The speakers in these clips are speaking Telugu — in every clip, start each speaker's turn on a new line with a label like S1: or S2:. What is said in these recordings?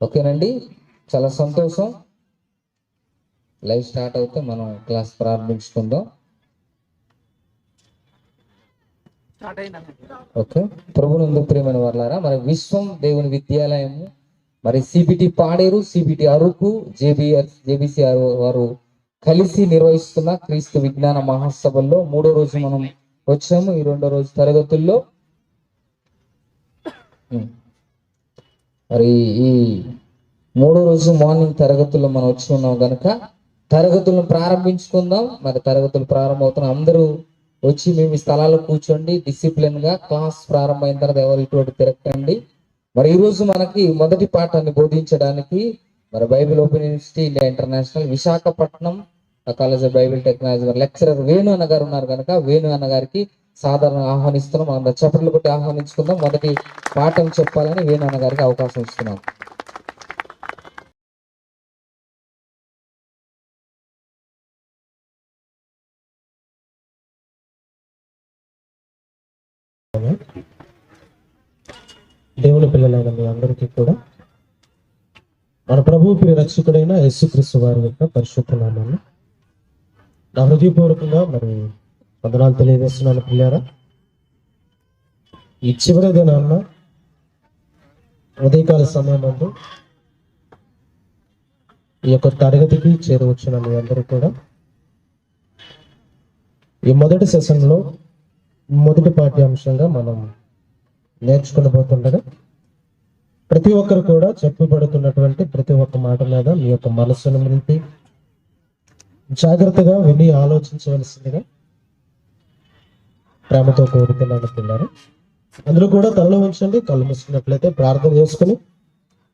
S1: ఓకేనండి, చాలా సంతోషం. లైవ్ స్టార్ట్ అవుతే మనం క్లాస్ ప్రారంభించుకుందాం. ఓకే, ప్రభునందు ప్రియమైన వారలారా, మరి విశ్వం దేవుని విద్యాలయము, మరి సిబిటి పాడేరు, సిబిటి అరకు, జేబిసి వారు కలిసి నిర్వహిస్తున్న క్రీస్తు విజ్ఞాన మహాసభల్లో 3వ రోజు మనం వచ్చాము. ఈ 2వ రోజు తరగతుల్లో మరి ఈ 3వ రోజు మార్నింగ్ తరగతుల్లో మనం వచ్చి ఉన్నాం కనుక తరగతులను ప్రారంభించుకుందాం. మరి తరగతులు ప్రారంభమవుతున్న అందరూ వచ్చి మేము స్థలాల్లో కూర్చోండి. డిసిప్లిన్ గా క్లాస్ ప్రారంభమైన తర్వాత ఎవరు ఇటువంటి తిరగండి. మరి ఈ రోజు మనకి మొదటి పాఠాన్ని బోధించడానికి మరి Bible open university India international Visakhapatnam college of Bible technology lecturer Venu అన్న గారు ఉన్నారు కనుక వేణు అన్న గారికి సాధారణంగా ఆహ్వానిస్తున్నాం. అందరూ చప్పట్లు కొట్టి ఆహ్వానించుకుందాం. మొదటి పాఠం చెప్పాలని వేణు అన్న గారికి అవకాశం ఇస్తున్నాం.
S2: దేవుని పిల్లలైన మీ అందరికీ కూడా మన ప్రభు ప్రియ రక్షకుడైన యేసుక్రీస్తు వారి యొక్క పరిశుద్ధ నామాన్ని నా హృదయపూర్వకంగా మరి వందనాలు తెలియజేస్తున్నాను. పిల్లారా, ఈ చివరి దినాన్న ఉదయకాల సమయమందు ఈ యొక్క తరగతికి చేరువచ్చిన మీ అందరూ కూడా ఈ మొదటి సెషన్లో మొదటి పాఠ్యాంశంగా మనం నేర్చుకునబోతుండగా ప్రతి ఒక్కరు కూడా చెప్పబడుతున్నటువంటి ప్రతి ఒక్క మాట మీద మీ యొక్క మనస్సును నిలిపి జాగ్రత్తగా విని ఆలోచించవలసిందిగా ప్రేమతో కోరుతున్నాను. పిల్లలు అందరూ కూడా తలలో ఉంచండి. కళ్ళు మూసుకున్నట్లయితే ప్రార్థన చేసుకుని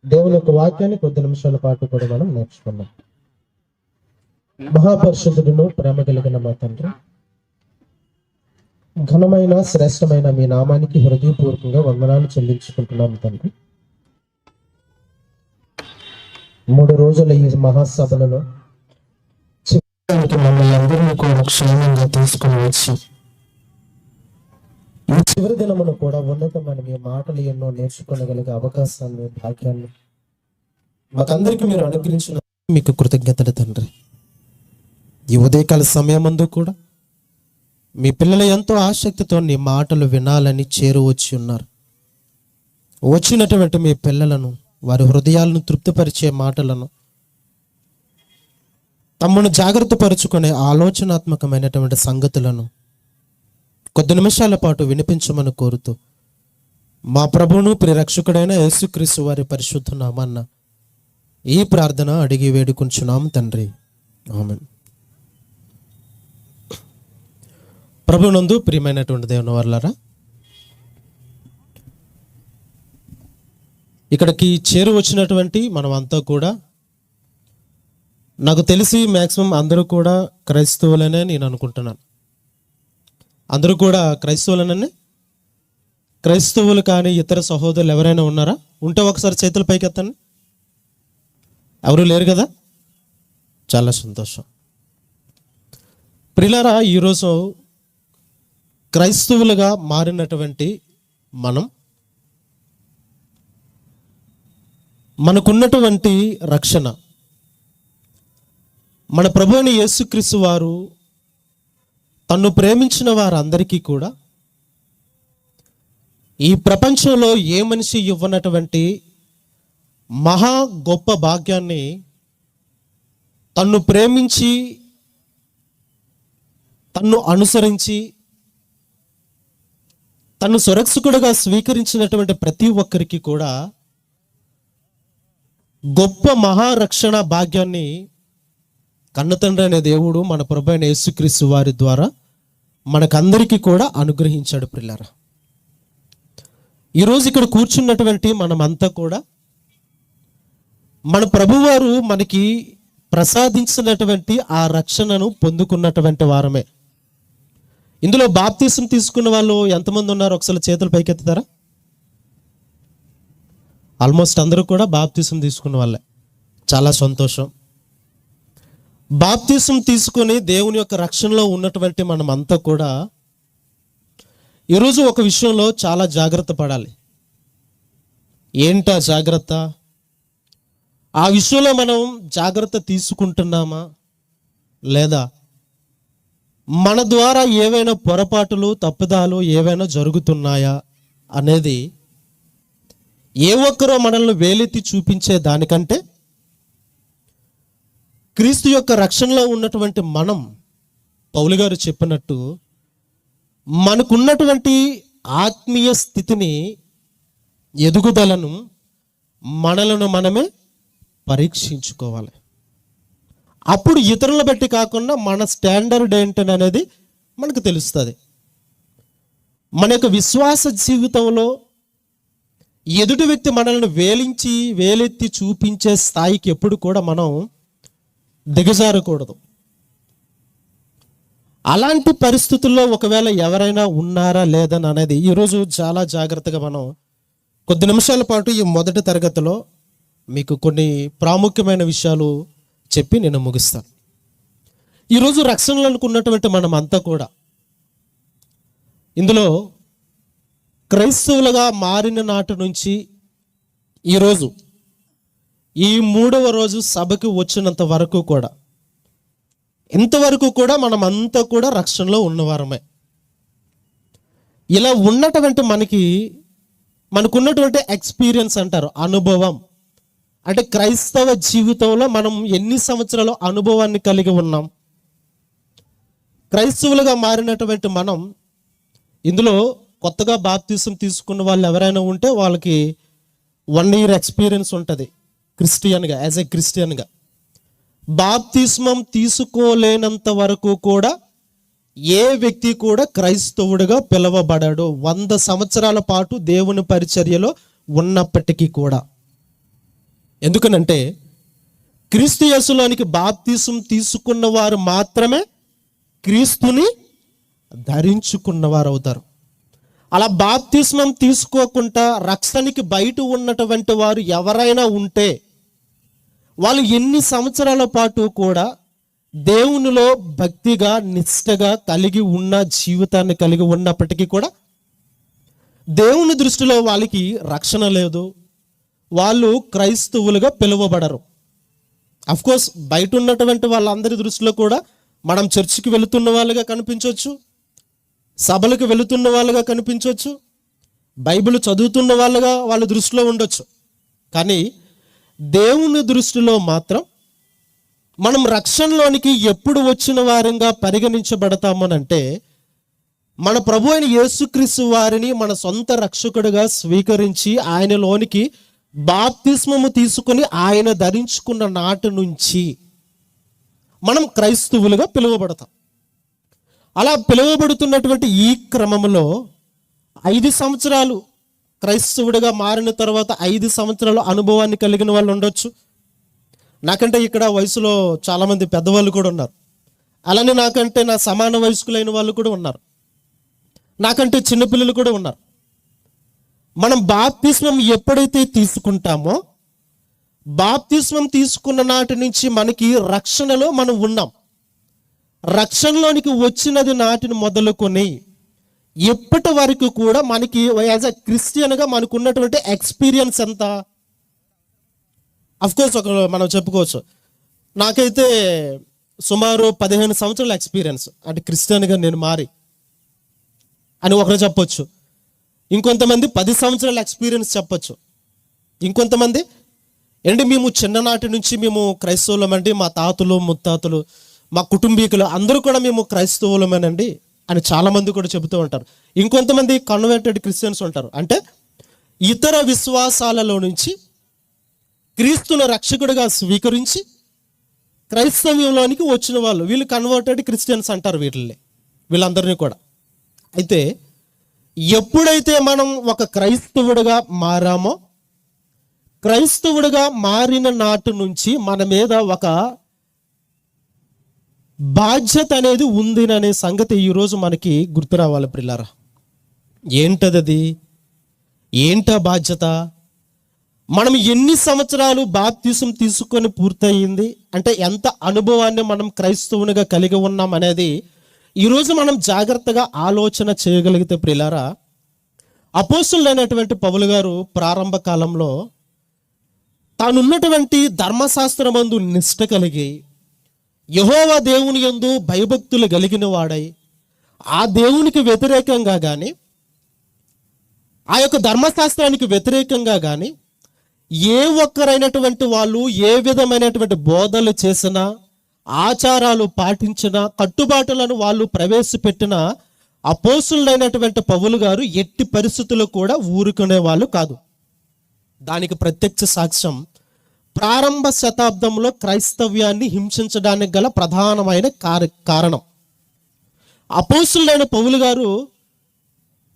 S2: దేవుని యొక్క వాక్యాన్ని కొద్ది నిమిషాల పాటు కూడా మనం నేర్చుకున్నాం. మహాపరిశుద్ధుడును ప్రేమ కలిగిన మా తండ్రి, ఘనమైన శ్రేష్టమైన మీ నామానికి హృదయపూర్వకంగా వందనాలు చెల్లించుకుంటున్నాము తండ్రి. 3 రోజుల ఈ మహాసభలలో మమ్మల్ని అందరినీ కూడా క్షేమంగా తీసుకుని వచ్చి ఈ చివరి దినమును కూడా ఉన్నతమైన మీ మాటలు ఎన్నో నేర్చుకోగలిగే అవకాశాన్ని, భాగ్యాన్ని మాకందరికీ మీరు అనుగ్రహించిన మీకు కృతజ్ఞతలు తండ్రి. ఈ ఉదయకాల సమయమందు కూడా మీ పిల్లలు ఎంతో ఆసక్తితో నీ మాటలు వినాలని చేరువచ్చి ఉన్నారు. వచ్చినటువంటి మీ పిల్లలను, వారి హృదయాలను తృప్తిపరిచే మాటలను, తమను జాగ్రత్త పరుచుకునే ఆలోచనాత్మకమైనటువంటి సంగతులను కొద్ది నిమిషాల పాటు వినిపించమని కోరుతూ మా ప్రభువును ప్రియరక్షకుడైన యేసుక్రీస్తు వారి పరిశుద్ధ నామాన్న ఈ ప్రార్థన అడిగి వేడుకుంటున్నాం తండ్రి, ఆమేన్. ప్రభునందు ప్రియమైనటువంటి దేవుని వర్లారా, ఇక్కడికి చేరు వచ్చినటువంటి మనం అంతా కూడా, నాకు తెలిసి మ్యాక్సిమం అందరూ కూడా క్రైస్తవులనే నేను అనుకుంటున్నాను. అందరూ కూడా క్రైస్తవులనే. క్రైస్తవులు కానీ ఇతర సహోదరులు ఎవరైనా ఉన్నారా? ఉంటే ఒకసారి చేతులు పైకెత్తండి. ఎవరు లేరు కదా? చాలా సంతోషం. ప్రియులారా, ఈరోజు క్రైస్తవులుగా మారినటువంటి మనకున్నటువంటి రక్షణ, మన ప్రభు అయిన యేసుక్రీస్తు వారు తన్ను ప్రేమించిన వారందరికీ కూడా ఈ ప్రపంచంలో ఏ మనిషి ఇవ్వనటువంటి మహా గొప్ప భాగ్యాన్ని తన్ను ప్రేమించి, తన్ను అనుసరించి, తను సురక్షకుడుగా స్వీకరించినటువంటి ప్రతి ఒక్కరికి కూడా గొప్ప మహారక్షణ భాగ్యాన్ని కన్నతండ్రి అనే దేవుడు మన ప్రభు అయిన యేసుక్రీస్తు వారి ద్వారా మనకందరికీ కూడా అనుగ్రహించాడు. పిల్లరా, ఈరోజు ఇక్కడ కూర్చున్నటువంటి మనమంతా కూడా మన ప్రభువారు మనకి ప్రసాదించినటువంటి ఆ రక్షణను పొందుకున్నటువంటి వారమే. ఇందులో బాప్తీసం తీసుకున్న వాళ్ళు ఎంతమంది ఉన్నారు? ఒకసారి చేతులు పైకెత్తుతారా? ఆల్మోస్ట్ అందరూ కూడా బాప్తీసం తీసుకున్న వాళ్ళే. చాలా సంతోషం. బాప్తీసం తీసుకొని దేవుని యొక్క రక్షణలో ఉన్నటువంటి మనం అంతా కూడా ఈరోజు ఒక విషయంలో చాలా జాగ్రత్త పడాలి. ఏంటా జాగ్రత్త? ఆ విషయంలో మనం జాగ్రత్త తీసుకుంటున్నామా లేదా మన ద్వారా ఏవైనా పొరపాటులు తప్పిదాలు ఏవైనా జరుగుతున్నాయా అనేది ఏ ఒక్కరో మనల్ని వేలెత్తి చూపించే దానికంటే క్రీస్తు యొక్క రక్షణలో ఉన్నటువంటి మనం, పౌలు గారు చెప్పినట్టు, మనకున్నటువంటి ఆత్మీయ స్థితిని, ఎదుగుదలను మనలను మనమే పరీక్షించుకోవాలి. అప్పుడు ఇతరులను బట్టి కాకుండా మన స్టాండర్డ్ ఏంటనేది మనకు తెలుస్తుంది. మన యొక్క విశ్వాస జీవితంలో ఎదుటి వ్యక్తి మనల్ని వేలెత్తి చూపించే స్థాయికి ఎప్పుడు కూడా మనం దిగజారకూడదు. అలాంటి పరిస్థితుల్లో ఒకవేళ ఎవరైనా ఉన్నారా లేదని అనేది ఈరోజు చాలా జాగ్రత్తగా మనం కొద్ది నిమిషాల పాటు ఈ మొదటి తరగతిలో మీకు కొన్ని ప్రాముఖ్యమైన విషయాలు చెప్పి నేను ముగిస్తాను. ఈరోజు రక్షణలు అనుకున్నటువంటి మనం అంతా కూడా ఇందులో క్రైస్తవులుగా మారిన నాటి నుంచి ఈరోజు ఈ 3వ రోజు సభకి వచ్చినంత వరకు కూడా, ఇంతవరకు కూడా మనం అంతా కూడా రక్షణలో ఉన్నవారమే. ఇలా ఉన్నటువంటి మనకున్నటువంటి ఎక్స్పీరియన్స్ అంటారు, అనుభవం. అంటే క్రైస్తవ జీవితంలో మనం ఎన్ని సంవత్సరాల అనుభవాన్ని కలిగి ఉన్నాం. క్రైస్తవులుగా మారినటువంటి మనం ఇందులో కొత్తగా బాప్తిసం తీసుకున్న వాళ్ళు ఎవరైనా ఉంటే వాళ్ళకి 1 year ఎక్స్పీరియన్స్ ఉంటుంది క్రిస్టియన్గా, యాజ్ ఏ క్రిస్టియన్గా. బాప్తిస్మం తీసుకోలేనంత వరకు కూడా ఏ వ్యక్తి కూడా క్రైస్తవుడిగా పిలవబడాడు, 100 సంవత్సరాల పాటు దేవుని పరిచర్యలో ఉన్నప్పటికీ కూడా. ఎందుకనంటే క్రీస్తు యేసులోనికి బాప్తిసం తీసుకున్న వారు మాత్రమే క్రీస్తుని ధరించుకున్నవారు అవుతారు. అలా బాప్తిస్మం తీసుకోకుండా రక్షణకి బయట ఉన్నటువంటి వారు ఎవరైనా ఉంటే వాళ్ళు ఎన్ని సంవత్సరాల పాటు కూడా దేవునిలో భక్తిగా నిష్ఠగా కలిగి ఉన్న జీవితాన్ని కలిగి ఉన్నప్పటికీ కూడా దేవుని దృష్టిలో వాళ్ళకి రక్షణ లేదు, వాళ్ళు క్రైస్తవులుగా పిలువబడరు. అఫ్కోర్స్ బయట ఉన్నటువంటి వాళ్ళందరి దృష్టిలో కూడా మనం చర్చికి వెళుతున్న వాళ్ళుగా కనిపించవచ్చు, సభలకు వెళుతున్న వాళ్ళుగా కనిపించవచ్చు, బైబిల్ చదువుతున్న వాళ్ళుగా వాళ్ళ దృష్టిలో ఉండొచ్చు. కానీ దేవుని దృష్టిలో మాత్రం మనం రక్షణలోనికి ఎప్పుడు వచ్చిన వారంగా పరిగణించబడతామనంటే మన ప్రభు అయిన యేసుక్రీస్తు వారిని మన సొంత రక్షకుడిగా స్వీకరించి ఆయనలోనికి బాప్తిస్మము తీసుకుని ఆయన ధరించుకున్న నాటి నుంచి మనం క్రైస్తవులుగా పిలువబడతాం. అలా పిలువబడుతున్నటువంటి ఈ క్రమంలో 5 సంవత్సరాలు క్రైస్తవుడిగా మారిన తర్వాత 5 సంవత్సరాల అనుభవాన్ని కలిగిన వాళ్ళు ఉండొచ్చు. నాకంటే ఇక్కడ వయసులో చాలామంది పెద్దవాళ్ళు కూడా ఉన్నారు. అలానే నాకంటే నా సమాన వయస్కులైన వాళ్ళు కూడా ఉన్నారు. నాకంటే చిన్నపిల్లలు కూడా ఉన్నారు. మనం బాప్తిస్మం ఎప్పుడైతే తీసుకుంటామో బాప్తిస్మం తీసుకున్న నాటి నుంచి మనకి రక్షణలో మనం ఉన్నాం. రక్షణలోనికి వచ్చినది నాటిని మొదలుకొని ఎప్పటి వరకు కూడా మనకి యాజ్ అ క్రిస్టియన్గా మనకు ఉన్నటువంటి ఎక్స్పీరియన్స్ ఎంత? అఫ్కోర్స్ మనం చెప్పుకోవచ్చు, నాకైతే సుమారు 15 సంవత్సరాల ఎక్స్పీరియన్స్, అంటే క్రిస్టియన్గా నేను మారి అని ఒకరు చెప్పొచ్చు. ఇంకొంతమంది 10 సంవత్సరాల ఎక్స్పీరియన్స్ చెప్పొచ్చు. ఇంకొంతమంది మేము చిన్ననాటి నుంచి మేము క్రైస్తవులమండి, మా తాతలు ముత్తాతలు మా కుటుంబీకులు అందరూ కూడా మేము క్రైస్తవులమేనండి అని చాలామంది కూడా చెబుతూ ఉంటారు. ఇంకొంతమంది కన్వర్టెడ్ క్రిస్టియన్స్ ఉంటారు, అంటే ఇతర విశ్వాసాలలో నుంచి క్రీస్తును రక్షకుడిగా స్వీకరించి క్రైస్తవ్యంలోనికి వచ్చిన వాళ్ళు, వీళ్ళు కన్వర్టెడ్ క్రిస్టియన్స్ అంటారు వీళ్ళందరినీ కూడా. అయితే ఎప్పుడైతే మనం ఒక క్రైస్తవుడిగా మారామో, క్రైస్తవుడిగా మారిన నాటి నుంచి మన మీద ఒక బాధ్యత అనేది ఉంది అనే సంగతి ఈరోజు మనకి గుర్తు రావాలి ప్రియులారా. ఏంటది? ఏంటా బాధ్యత? మనం ఎన్ని సంవత్సరాలు బాప్తిసం తీసుకొని పూర్తయింది అంటే ఎంత అనుభవాన్ని మనం క్రైస్తవునిగా కలిగి ఉన్నాం అనేది ఈరోజు మనం జాగ్రత్తగా ఆలోచన చేయగలిగితే ప్రియులారా, అపోస్తులైనటువంటి పౌలు గారు ప్రారంభ కాలంలో తానున్నటువంటి ధర్మశాస్త్రమందు నిష్ట కలిగి యెహోవా దేవుని యందు భయభక్తులు కలిగిన వాడై ఆ దేవునికి వ్యతిరేకంగా కానీ ఆ యొక్క ధర్మశాస్త్రానికి వ్యతిరేకంగా కానీ ఏ ఒక్కరైనటువంటి వాళ్ళు ఏ విధమైనటువంటి బోధలు చేసినా ఆచారాలు పాటించినా కట్టుబాటులను వాళ్ళు ప్రవేశపెట్టిన అపోస్తులైనటువంటి పౌలు గారు ఎట్టి పరిస్థితుల్లో కూడా ఊరుకునే వాళ్ళు కాదు. దానికి ప్రత్యక్ష సాక్ష్యం ప్రారంభ శతాబ్దంలో క్రైస్తవ్యాన్ని హింసించడానికి గల ప్రధానమైన కారణం. అపోస్తులైన పౌలు గారు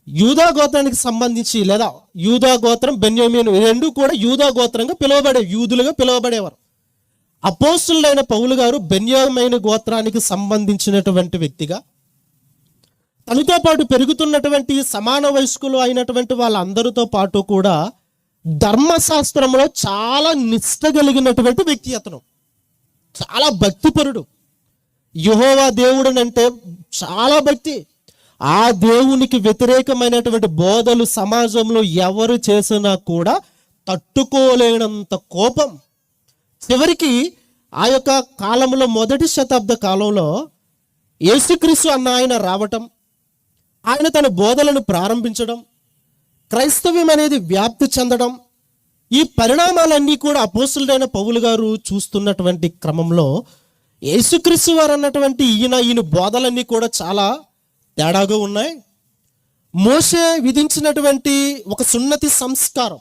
S2: యూదా గోత్రానికి సంబంధించి, లేదా యూదా గోత్రం బెన్యామీను రెండు కూడా యూదా గోత్రంగా యూదులుగా పిలువబడేవారు. అపోస్తులైన పౌలు గారు బెన్యామీను గోత్రానికి సంబంధించినటువంటి వ్యక్తిగా తనతో పాటు పెరుగుతున్నటువంటి సమాన వయస్కులు అయినటువంటి వాళ్ళందరితో పాటు కూడా ధర్మశాస్త్రంలో చాలా నిష్ట కలిగినటువంటి వ్యక్తి. అతను చాలా భక్తిపరుడు. యెహోవా దేవుడనంటే చాలా భక్తి. ఆ దేవునికి వ్యతిరేకమైనటువంటి బోధలు సమాజంలో ఎవరు చేసినా కూడా తట్టుకోలేనంత కోపం. చివరికి ఆ యొక్క కాలంలో మొదటి శతాబ్ద కాలంలో యేసుక్రీస్తు అన్న ఆయన రావటం, ఆయన తన బోధలను ప్రారంభించడం, క్రైస్తవ్యం అనేది వ్యాప్తి చెందడం, ఈ పరిణామాలన్నీ కూడా అపోస్తులైన పౌలు గారు చూస్తున్నటువంటి క్రమంలో యేసుక్రీస్తు వారు అన్నటువంటి ఈయన బోధలన్నీ కూడా చాలా తేడాగా ఉన్నాయి. మోషే విధించినటువంటి ఒక సున్నతి సంస్కారం,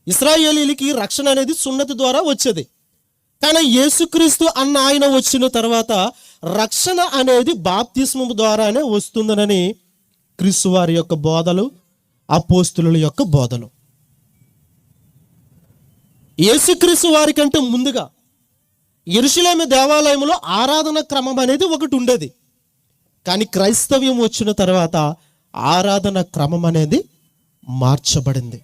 S2: ఇశ్రాయేలీలకి రక్షణ అనేది సున్నతి ద్వారా వచ్చేది. కానీ యేసుక్రీస్తు అన్న ఆయన వచ్చిన తర్వాత రక్షణ అనేది బాప్తిస్మము ద్వారానే వస్తుందనని క్రీస్తు వారి యొక్క బోధలు, అపోస్తుల యొక్క బోధలు. యేసుక్రీస్తు వారి కంటే ముందుగా యెరూషలేము దేవాలయంలో ఆరాధన క్రమం అనేది ఒకటి ఉండేది. కానీ క్రైస్తవ్యం వచ్చిన తర్వాత ఆరాధన క్రమం అనేది మార్చబడింది.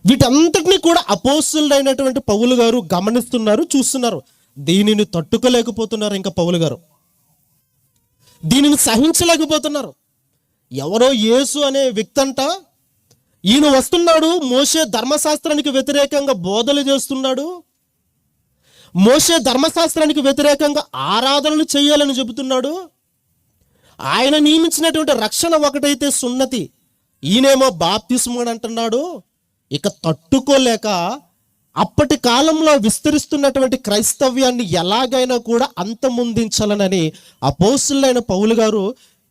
S2: వీటంతటినీ కూడా అపోస్తులైనటువంటి పౌలు గారు గమనిస్తున్నారు, చూస్తున్నారు. దీనిని తట్టుకోలేకపోతున్నారు. ఇంకా పౌలు గారు దీనిని సహించలేకపోతున్నారు. ఎవరో యేసు అనే వ్యక్తి అంట, ఈయన వస్తున్నాడు, మోషే ధర్మశాస్త్రానికి వ్యతిరేకంగా బోధలు చేస్తున్నాడు, మోషే ధర్మశాస్త్రానికి వ్యతిరేకంగా ఆరాధనలు చేయాలని చెబుతున్నాడు, ఆయన నియమించినటువంటి రక్షణ ఒకటైతే సున్నతి, ఈయనేమో బాప్తిస్మం అని అంటున్నాడు. ఇక తట్టుకోలేక అప్పటి కాలంలో విస్తరిస్తున్నటువంటి క్రైస్తవ్యాన్ని ఎలాగైనా కూడా అంతమొందించాలనని అపోస్తులైన పౌలు గారు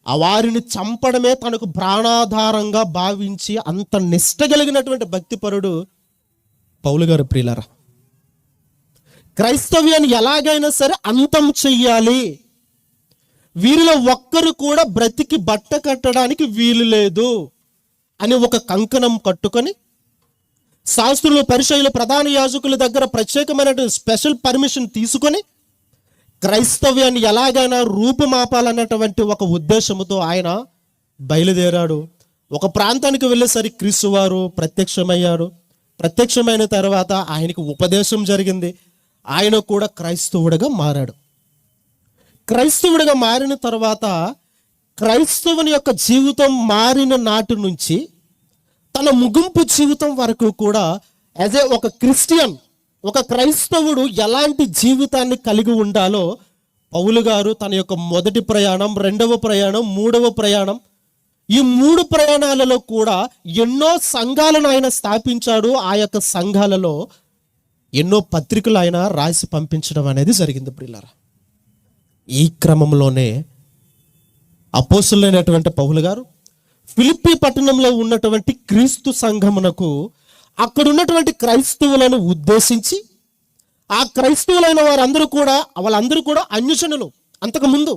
S2: వారిని చంపడమే తనకు ప్రాణాధారంగా భావించి అంత నిష్ట కలిగినటువంటి భక్తిపరుడు పౌలు గారు. ప్రియులారా, క్రైస్తవ్యాన్ని ఎలాగైనా సరే అంతం చెయ్యాలి, వీరిలో ఒక్కరు కూడా బ్రతికి బట్ట కట్టడానికి వీలు లేదు అని ఒక కంకణం కట్టుకొని శాస్త్రులు, పరిచయులు, ప్రధాన యాజకుల దగ్గర ప్రత్యేకమైన స్పెషల్ పర్మిషన్ తీసుకొని క్రైస్తవ్యాన్ని ఎలాగైనా రూపుమాపాలన్నటువంటి ఒక ఉద్దేశంతో ఆయన బయలుదేరాడు. ఒక ప్రాంతానికి వెళ్ళేసరికి క్రీస్తు వారు ప్రత్యక్షమయ్యాడు. ప్రత్యక్షమైన తర్వాత ఆయనకు ఉపదేశం జరిగింది. ఆయన కూడా క్రైస్తవుడిగా మారాడు. క్రైస్తవుడిగా మారిన తర్వాత క్రైస్తవుని యొక్క జీవితం మారిన నాటి నుంచి తన ముగింపు జీవితం వరకు కూడా యాజ్ ఏ ఒక క్రిస్టియన్, ఒక క్రైస్తవుడు ఎలాంటి జీవితాన్ని కలిగి ఉండాలో పౌలు గారు తన యొక్క మొదటి ప్రయాణం, రెండవ ప్రయాణం, మూడవ ప్రయాణం, ఈ 3 ప్రయాణాలలో కూడా ఎన్నో సంఘాలను ఆయన స్థాపించాడు. ఆ యొక్క సంఘాలలో ఎన్నో పత్రికలు ఆయన రాసి పంపించడం అనేది జరిగింది. ప్రియులారా, ఈ క్రమంలోనే అపోస్తులైనటువంటి పౌలు గారు ఫిలిప్పీ పట్టణంలో ఉన్నటువంటి క్రీస్తు సంఘమునకు అక్కడ ఉన్నటువంటి క్రైస్తవులను ఉద్దేశించి, ఆ క్రైస్తవులైన వాళ్ళందరూ కూడా అన్యజనులు. అంతకుముందు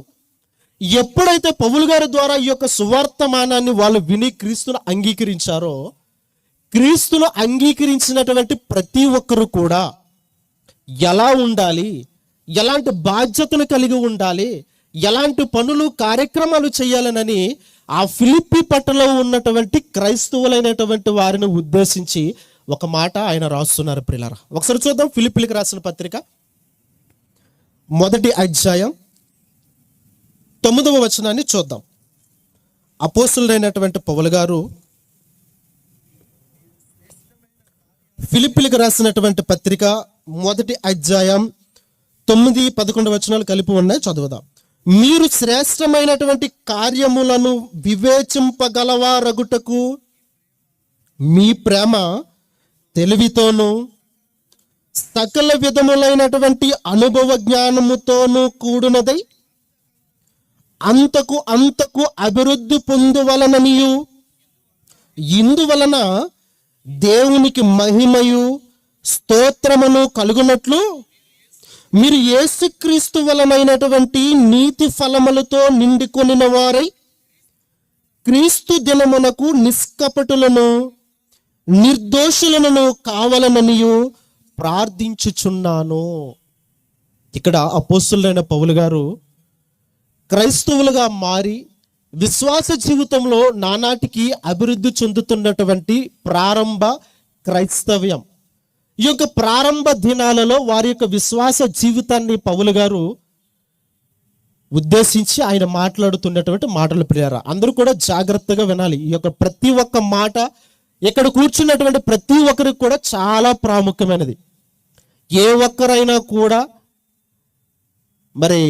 S2: ఎప్పుడైతే పౌలు గారి ద్వారా ఈ యొక్క సువార్తమానాన్ని వాళ్ళు విని క్రీస్తును అంగీకరించారో, క్రీస్తును అంగీకరించినటువంటి ప్రతి ఒక్కరు కూడా ఎలా ఉండాలి, ఎలాంటి బాధ్యతను కలిగి ఉండాలి, ఎలాంటి పనులు, కార్యక్రమాలు చేయాలనని ఆ ఫిలిప్పీ పట్టణంలో ఉన్నటువంటి క్రైస్తవులైనటువంటి వారిని ఉద్దేశించి ఒక మాట ఆయన రాస్తున్నారు. ప్రియులారా, ఒకసారి చూద్దాం. ఫిలిప్పీలకు రాసిన పత్రిక 1వ అధ్యాయం 9వ వచనాన్ని చూద్దాం. అపోస్తులైనటువంటి పౌలు గారు ఫిలిప్పీలకు రాసినటువంటి పత్రిక 1వ అధ్యాయం 9-11 వచనాలు కలిపి ఉన్నాయి, చదువుదాం. మీరు శ్రేష్టమైనటువంటి కార్యములను వివేచింపగలవారగుటకు మీ ప్రేమ తెలివితోనూ సకల విధములైనటువంటి అనుభవ జ్ఞానముతోనూ కూడినదై అంతకు అభివృద్ధి పొందువలననియు ఇందువలన దేవునికి మహిమయు స్తోత్రమును కలుగునట్లు మీరు యేసుక్రీస్తు వలనైనటువంటి నీతి ఫలములతో నిండుకొనిన వారై క్రీస్తు దినమునకు నిష్కపటులను నిర్దోషులను కావాలననియు ప్రార్థించుచున్నాను. ఇక్కడ అపోస్తులైన పౌలు గారు క్రైస్తవులుగా మారి విశ్వాస జీవితంలో నానాటికి అభివృద్ధి చెందుతున్నటువంటి ప్రారంభ క్రైస్తవ్యం, ఈ యొక్క ప్రారంభ దినాలలో వారి యొక్క విశ్వాస జీవితాన్ని పౌలు గారు ఉద్దేశించి ఆయన మాట్లాడుతున్నటువంటి మాటలు ప్రియారా, అందరూ కూడా జాగ్రత్తగా వినాలి. ఈ యొక్క ప్రతి ఒక్క మాట ఇక్కడ కూర్చున్నటువంటి ప్రతి ఒక్కరికి కూడా చాలా ప్రాముఖ్యమైనది. ఏ ఒక్కరైనా కూడా మరి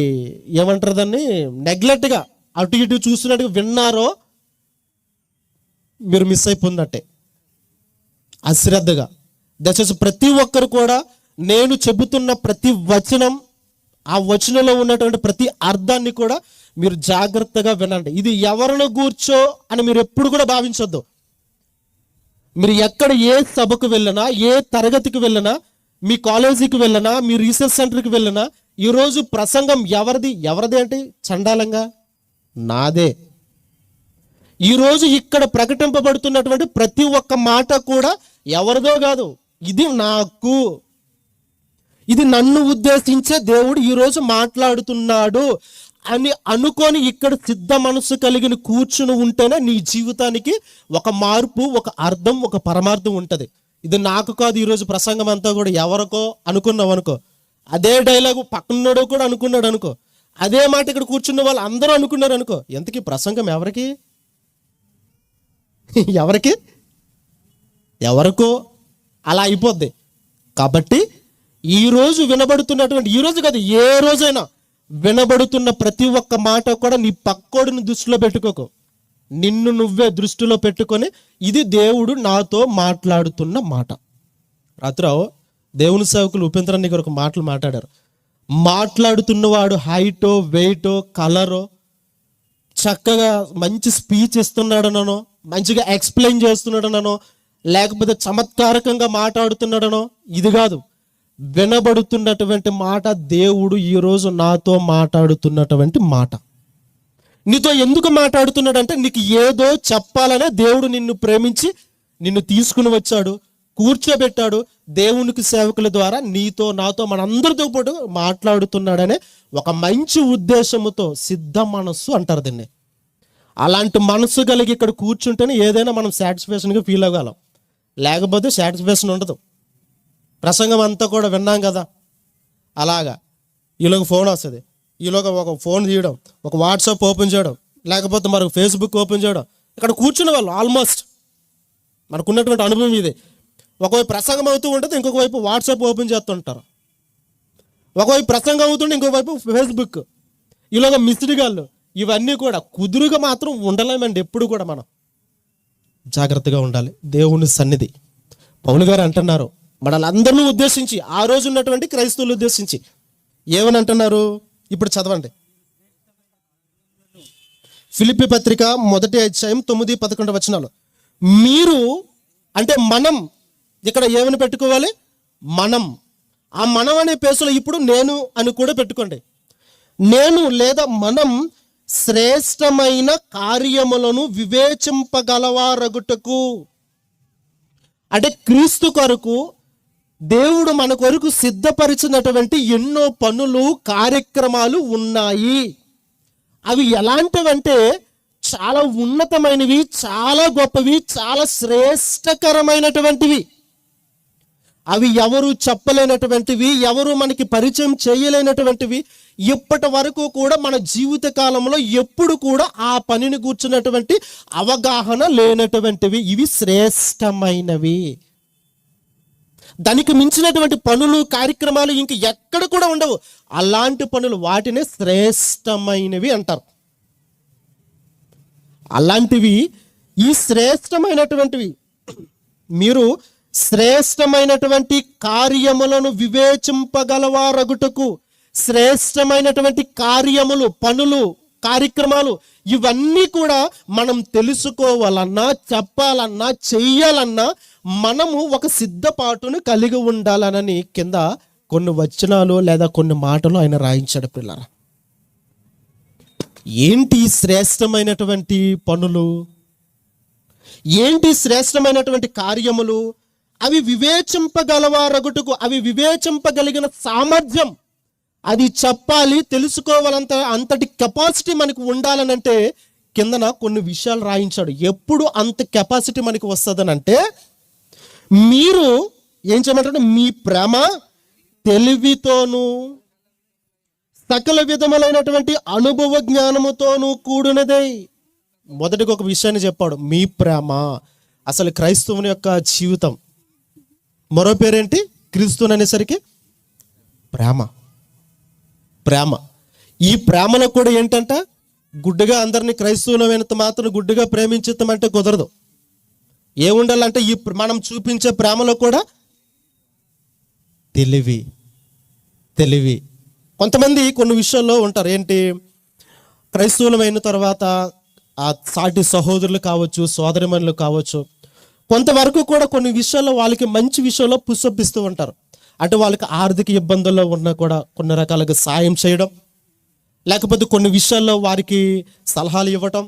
S2: ఏమంటారు దాన్ని నెగ్లెక్ట్గా అటు ఇటు చూస్తున్నట్టుగా విన్నారో మీరు మిస్ అయిపోయినట్టే, అశ్రద్ధగా. దయచేసి ప్రతి ఒక్కరు కూడా నేను చెబుతున్న ప్రతి వచనం, ఆ వచనంలో ఉన్నటువంటి ప్రతి అర్థాన్ని కూడా మీరు జాగ్రత్తగా వినండి. ఇది ఎవరిని గూర్చో అని మీరు ఎప్పుడు కూడా భావించొద్దు. మీరు ఎక్కడ ఏ సభకు వెళ్ళినా, ఏ తరగతికి వెళ్ళినా, మీ కాలేజీకి వెళ్ళినా, మీ రీసెర్చ్ సెంటర్కి వెళ్ళినా, ఈరోజు ప్రసంగం ఎవరిది అంటే చండాలంగా నాదే. ఈరోజు ఇక్కడ ప్రకటింపబడుతున్నటువంటి ప్రతి ఒక్క మాట కూడా ఎవరిదో కాదు, ఇది నాకు, ఇది నన్ను ఉద్దేశించే దేవుడు ఈరోజు మాట్లాడుతున్నాడు అని అనుకొని ఇక్కడ సిద్ధ మనసు కలిగిన కూర్చుని ఉంటేనే నీ జీవితానికి ఒక మార్పు, ఒక అర్థం, ఒక పరమార్థం ఉంటుంది. ఇది నాకు కాదు ఈరోజు ప్రసంగం అంతా కూడా ఎవరికో అనుకున్నావు అనుకో, అదే డైలాగు పక్కనోడు కూడా అనుకున్నాడు అనుకో, అదే మాట ఇక్కడ కూర్చున్న వాళ్ళు అందరూ అనుకున్నారు అనుకో, ఎంతకీ ప్రసంగం ఎవరికో అలా అయిపోద్ది. కాబట్టి ఈరోజు వినబడుతున్నటువంటి, ఈరోజు కాదు ఏ రోజైనా వినబడుతున్న ప్రతి ఒక్క మాట కూడా నీ పక్కోడిని దృష్టిలో పెట్టుకోకు, నిన్ను నువ్వే దృష్టిలో పెట్టుకొని ఇది దేవుడు నాతో మాట్లాడుతున్న మాట. రాత్రావు దేవుని సేవకులు ఉపేంద్రాన్ని గారు ఒక మాటలు మాట్లాడారు. మాట్లాడుతున్నవాడు హైటో వెయిటో కలరో చక్కగా మంచి స్పీచ్ ఇస్తున్నాడనో, మంచిగా ఎక్స్ప్లెయిన్ చేస్తున్నాడనో, లేకపోతే చమత్కారకంగా మాట్లాడుతున్నాడనో ఇది కాదు. వినబడుతున్నటువంటి మాట దేవుడు ఈరోజు నాతో మాట్లాడుతున్నటువంటి మాట. నీతో ఎందుకు మాట్లాడుతున్నాడంటే నీకు ఏదో చెప్పాలనే దేవుడు నిన్ను ప్రేమించి నిన్ను తీసుకుని వచ్చాడు, కూర్చోబెట్టాడు. దేవునికి సేవకుల ద్వారా నీతో నాతో మనందరితో పాటు మాట్లాడుతున్నాడనే ఒక మంచి ఉద్దేశముతో సిద్ధ మనస్సు అంటారు దీన్ని. అలాంటి మనస్సు కలిగి ఇక్కడ కూర్చుంటేనే ఏదైనా మనం సాటిస్ఫాక్షన్గా ఫీల్ అవ్వగలం, లేకపోతే సాటిస్ఫాక్షన్ ఉండదు. ప్రసంగం అంతా కూడా విన్నాం కదా, అలాగా ఈలోగా ఫోన్ వస్తుంది, ఈలోగా ఒక ఫోన్ తీయడం, ఒక వాట్సాప్ ఓపెన్ చేయడం, లేకపోతే మరొక ఫేస్బుక్ ఓపెన్ చేయడం. ఇక్కడ కూర్చున్న వాళ్ళు ఆల్మోస్ట్ మనకున్నటువంటి అనుభవం ఇదే. ఒకవైపు ప్రసంగం అవుతూ ఉంటుంది, ఇంకొక వైపు వాట్సాప్ ఓపెన్ చేస్తుంటారు. ఒకవైపు ప్రసంగం అవుతుంటే ఇంకొక వైపు ఫేస్బుక్, ఈలోగా మిస్డ్ కాళ్ళు. ఇవన్నీ కూడా కుదురుగా మాత్రం ఉండలేమండి. ఎప్పుడు కూడా మనం జాగ్రత్తగా ఉండాలి. దేవుని సన్నిధి పౌలు గారు అంటున్నారు మనల్ని ఉద్దేశించి, ఆ రోజు ఉన్నటువంటి క్రైస్తవులు ఉద్దేశించి ఏమని అంటున్నారు ఇప్పుడు చదవండి. ఫిలిప్పీ పత్రిక 1వ అధ్యాయం 9-11 వచనాలు. మీరు అంటే మనం, ఇక్కడ ఏమని పెట్టుకోవాలి? మనం. ఆ మనం అనే పేసులో ఇప్పుడు నేను అని కూడా పెట్టుకోండి. నేను లేదా మనం శ్రేష్టమైన కార్యములను వివేచింపగలవారగుటకు, అంటే క్రీస్తు కొరకు దేవుడు మన కొరకు సిద్ధపరిచినటువంటి ఎన్నో పనులు, కార్యక్రమాలు ఉన్నాయి. అవి ఎలాంటివంటే చాలా ఉన్నతమైనవి, చాలా గొప్పవి, చాలా శ్రేష్టకరమైనటువంటివి. అవి ఎవరు చెప్పలేనటువంటివి, ఎవరు మనకి పరిచయం చేయలేనటువంటివి. ఇప్పటి వరకు కూడా మన జీవిత కాలంలో ఎప్పుడు కూడా ఆ పనిని కూర్చున్నటువంటి అవగాహన లేనటువంటివి. ఇవి శ్రేష్టమైనవి. దానికి మించినటువంటి పనులు కార్యక్రమాలు ఇంక ఎక్కడ కూడా ఉండవు. అలాంటి పనులు వాటినే శ్రేష్టమైనవి అంటారు. అలాంటివి ఈ శ్రేష్టమైనటువంటివి మీరు శ్రేష్టమైనటువంటి కార్యములను వివేచింపగలవారగుటకు, శ్రేష్టమైనటువంటి కార్యములు, పనులు, కార్యక్రమాలు ఇవన్నీ కూడా మనం తెలుసుకోవాలన్నా, చెప్పాలన్నా, చెయ్యాలన్నా మనము ఒక సిద్ధపాటును కలిగి ఉండాలనని కింద కొన్ని వచనాలు లేదా కొన్ని మాటలు ఆయన రాయించాడు. పిల్లరా, ఏంటి శ్రేష్టమైనటువంటి పనులు, ఏంటి శ్రేష్టమైనటువంటి కార్యములు? అవి వివేచింపగలవారగుటకు, అవి వివేచింపగలిగిన సామర్థ్యం, అది చెప్పాలి, అంతటి కెపాసిటీ మనకు ఉండాలనంటే కిందన కొన్ని విషయాలు రాయించాడు. ఎప్పుడు అంత కెపాసిటీ మనకి వస్తుందనంటే, మీరు ఏం చేయమంటారు, మీ ప్రేమ తెలివితోనూ సకల విధములైనటువంటి అనుభవ జ్ఞానముతోనూ కూడినదే. మొదటిగా ఒక విషయాన్ని చెప్పాడు, మీ ప్రేమ. అసలు క్రైస్తవుని యొక్క జీవితం మరో పేరేంటి? క్రీస్తుని అనేసరికి ప్రేమ. ప్రేమ. ఈ ప్రేమలో కూడా ఏంటంట, గుడ్డుగా అందరినీ క్రైస్తవులమైనంత మాత్రం గుడ్డుగా ప్రేమించుతామంటే కుదరదు. ఏముండాలంటే ఈ మనం చూపించే ప్రేమలో కూడా తెలివి. తెలివి. కొంతమంది కొన్ని విషయాల్లో ఉంటారు. ఏంటి, క్రైస్తవులమైన తర్వాత ఆ సాటి సహోదరులు కావచ్చు, సోదరిమణులు కావచ్చు, కొంతవరకు కూడా కొన్ని విషయాల్లో వాళ్ళకి మంచి విషయంలో పుష్పిస్తూ ఉంటారు. అంటే వాళ్ళకి ఆర్థిక ఇబ్బందుల్లో ఉన్నా కూడా కొన్ని రకాలుగా సాయం చేయడం, లేకపోతే కొన్ని విషయాల్లో వారికి సలహాలు ఇవ్వటం,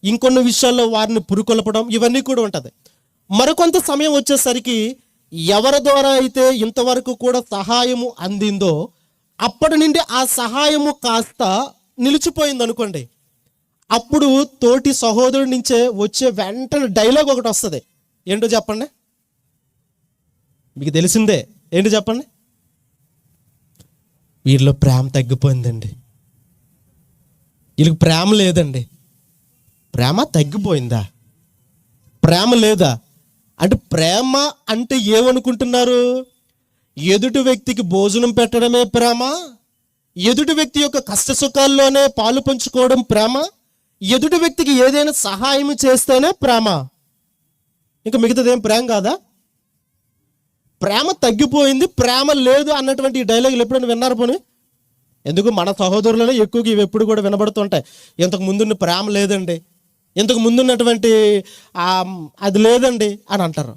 S2: ఇంకొన్ని విషయాల్లో వారిని పురుకొల్పడం, ఇవన్నీ కూడా ఉంటుంది. మరికొంత సమయం వచ్చేసరికి ఎవరి ద్వారా అయితే ఇంతవరకు కూడా సహాయము అందిందో అప్పటి నుండి ఆ సహాయము కాస్త నిలిచిపోయింది అనుకోండి, అప్పుడు తోటి సహోదరుడి నుంచే వచ్చే వెంటనే డైలాగ్ ఒకటి వస్తుంది. ఏంటో చెప్పండి, మీకు తెలిసిందే. ఏంటో చెప్పండి, వీళ్ళలో ప్రేమ తగ్గిపోయిందండి, వీళ్ళకి ప్రేమ లేదండి. ప్రేమ తగ్గిపోయిందా? ప్రేమ లేదా? అంటే ప్రేమ అంటే ఏమనుకుంటున్నారు? ఎదుటి వ్యక్తికి భోజనం పెట్టడమే ప్రేమ? ఎదుటి వ్యక్తి యొక్క కష్ట సుఖాల్లోనే పాలు పంచుకోవడం ప్రేమ? ఎదుటి వ్యక్తికి ఏదైనా సహాయం చేస్తేనే ప్రేమ? ఇంకా మిగతాదేం ప్రేమ కాదా? ప్రేమ తగ్గిపోయింది, ప్రేమ లేదు అన్నటువంటి ఈ డైలాగులు ఎప్పుడైనా విన్నారు? పోనీ ఎందుకు మన సహోదరులనే ఎక్కువగా ఇవి ఎప్పుడు కూడా వినబడుతుంటాయి. ఇంతకు ముందున్న ప్రేమ లేదండి, ఇంతకు ముందున్నటువంటి అది లేదండి అని అంటారు.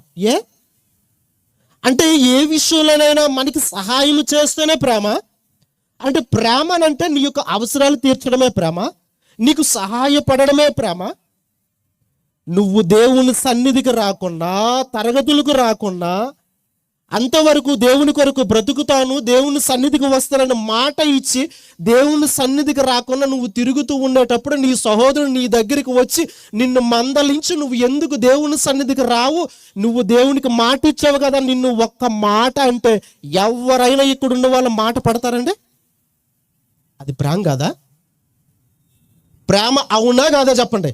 S2: అంటే ఏ విషయంలోనైనా మనకి సహాయం చేస్తేనే ప్రేమ? అంటే ప్రేమ అంటే నీ యొక్క అవసరాలు తీర్చడమే ప్రేమ? నీకు సహాయపడడమే ప్రేమ? నువ్వు దేవుని సన్నిధికి రాకుండా, తరగతులకు రాకుండా, అంతవరకు దేవుని కొరకు బ్రతుకుతాను, దేవుని సన్నిధికి వస్తానని మాట ఇచ్చి దేవుని సన్నిధికి రాకుండా నువ్వు తిరుగుతూ ఉండేటప్పుడు నీ సహోదరుడు నీ దగ్గరికి వచ్చి నిన్ను మందలించి, నువ్వు ఎందుకు దేవుని సన్నిధికి రావు, నువ్వు దేవునికి మాట ఇచ్చావు కదా, నిన్ను ఒక్క మాట అంటే ఎవరైనా ఇక్కడున్న వాళ్ళ మాట పడతారండి? అది ప్రేమ కాదా? ప్రేమ అవునా కాదా చెప్పండి?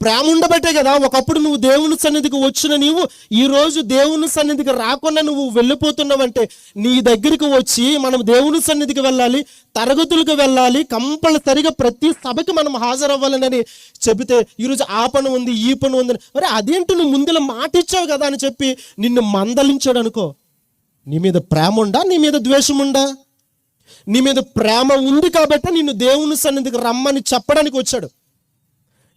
S2: ప్రేమ ఉండబట్టే కదా ఒకప్పుడు నువ్వు దేవుని సన్నిధికి వచ్చిన నీవు ఈరోజు దేవుని సన్నిధికి రాకుండా నువ్వు వెళ్ళిపోతున్నావంటే, నీ దగ్గరికి వచ్చి మనం దేవుని సన్నిధికి వెళ్ళాలి, తరగతులకు వెళ్ళాలి, కంపల్సరిగా ప్రతి సభకి మనం హాజరవ్వాలని చెబితే ఈరోజు ఆ పని ఉంది, ఈ పని ఉంది, మరి అదేంటి నువ్వు ముందులో మాట ఇచ్చావు కదా అని చెప్పి నిన్ను మందలించాడు అనుకో, నీ మీద ప్రేమ ఉందా, నీ మీద ద్వేషం ఉందా? నీ మీద ప్రేమ ఉంది కాబట్టి నిన్ను దేవుని సన్నిధికి రమ్మని చెప్పడానికి వచ్చాడు.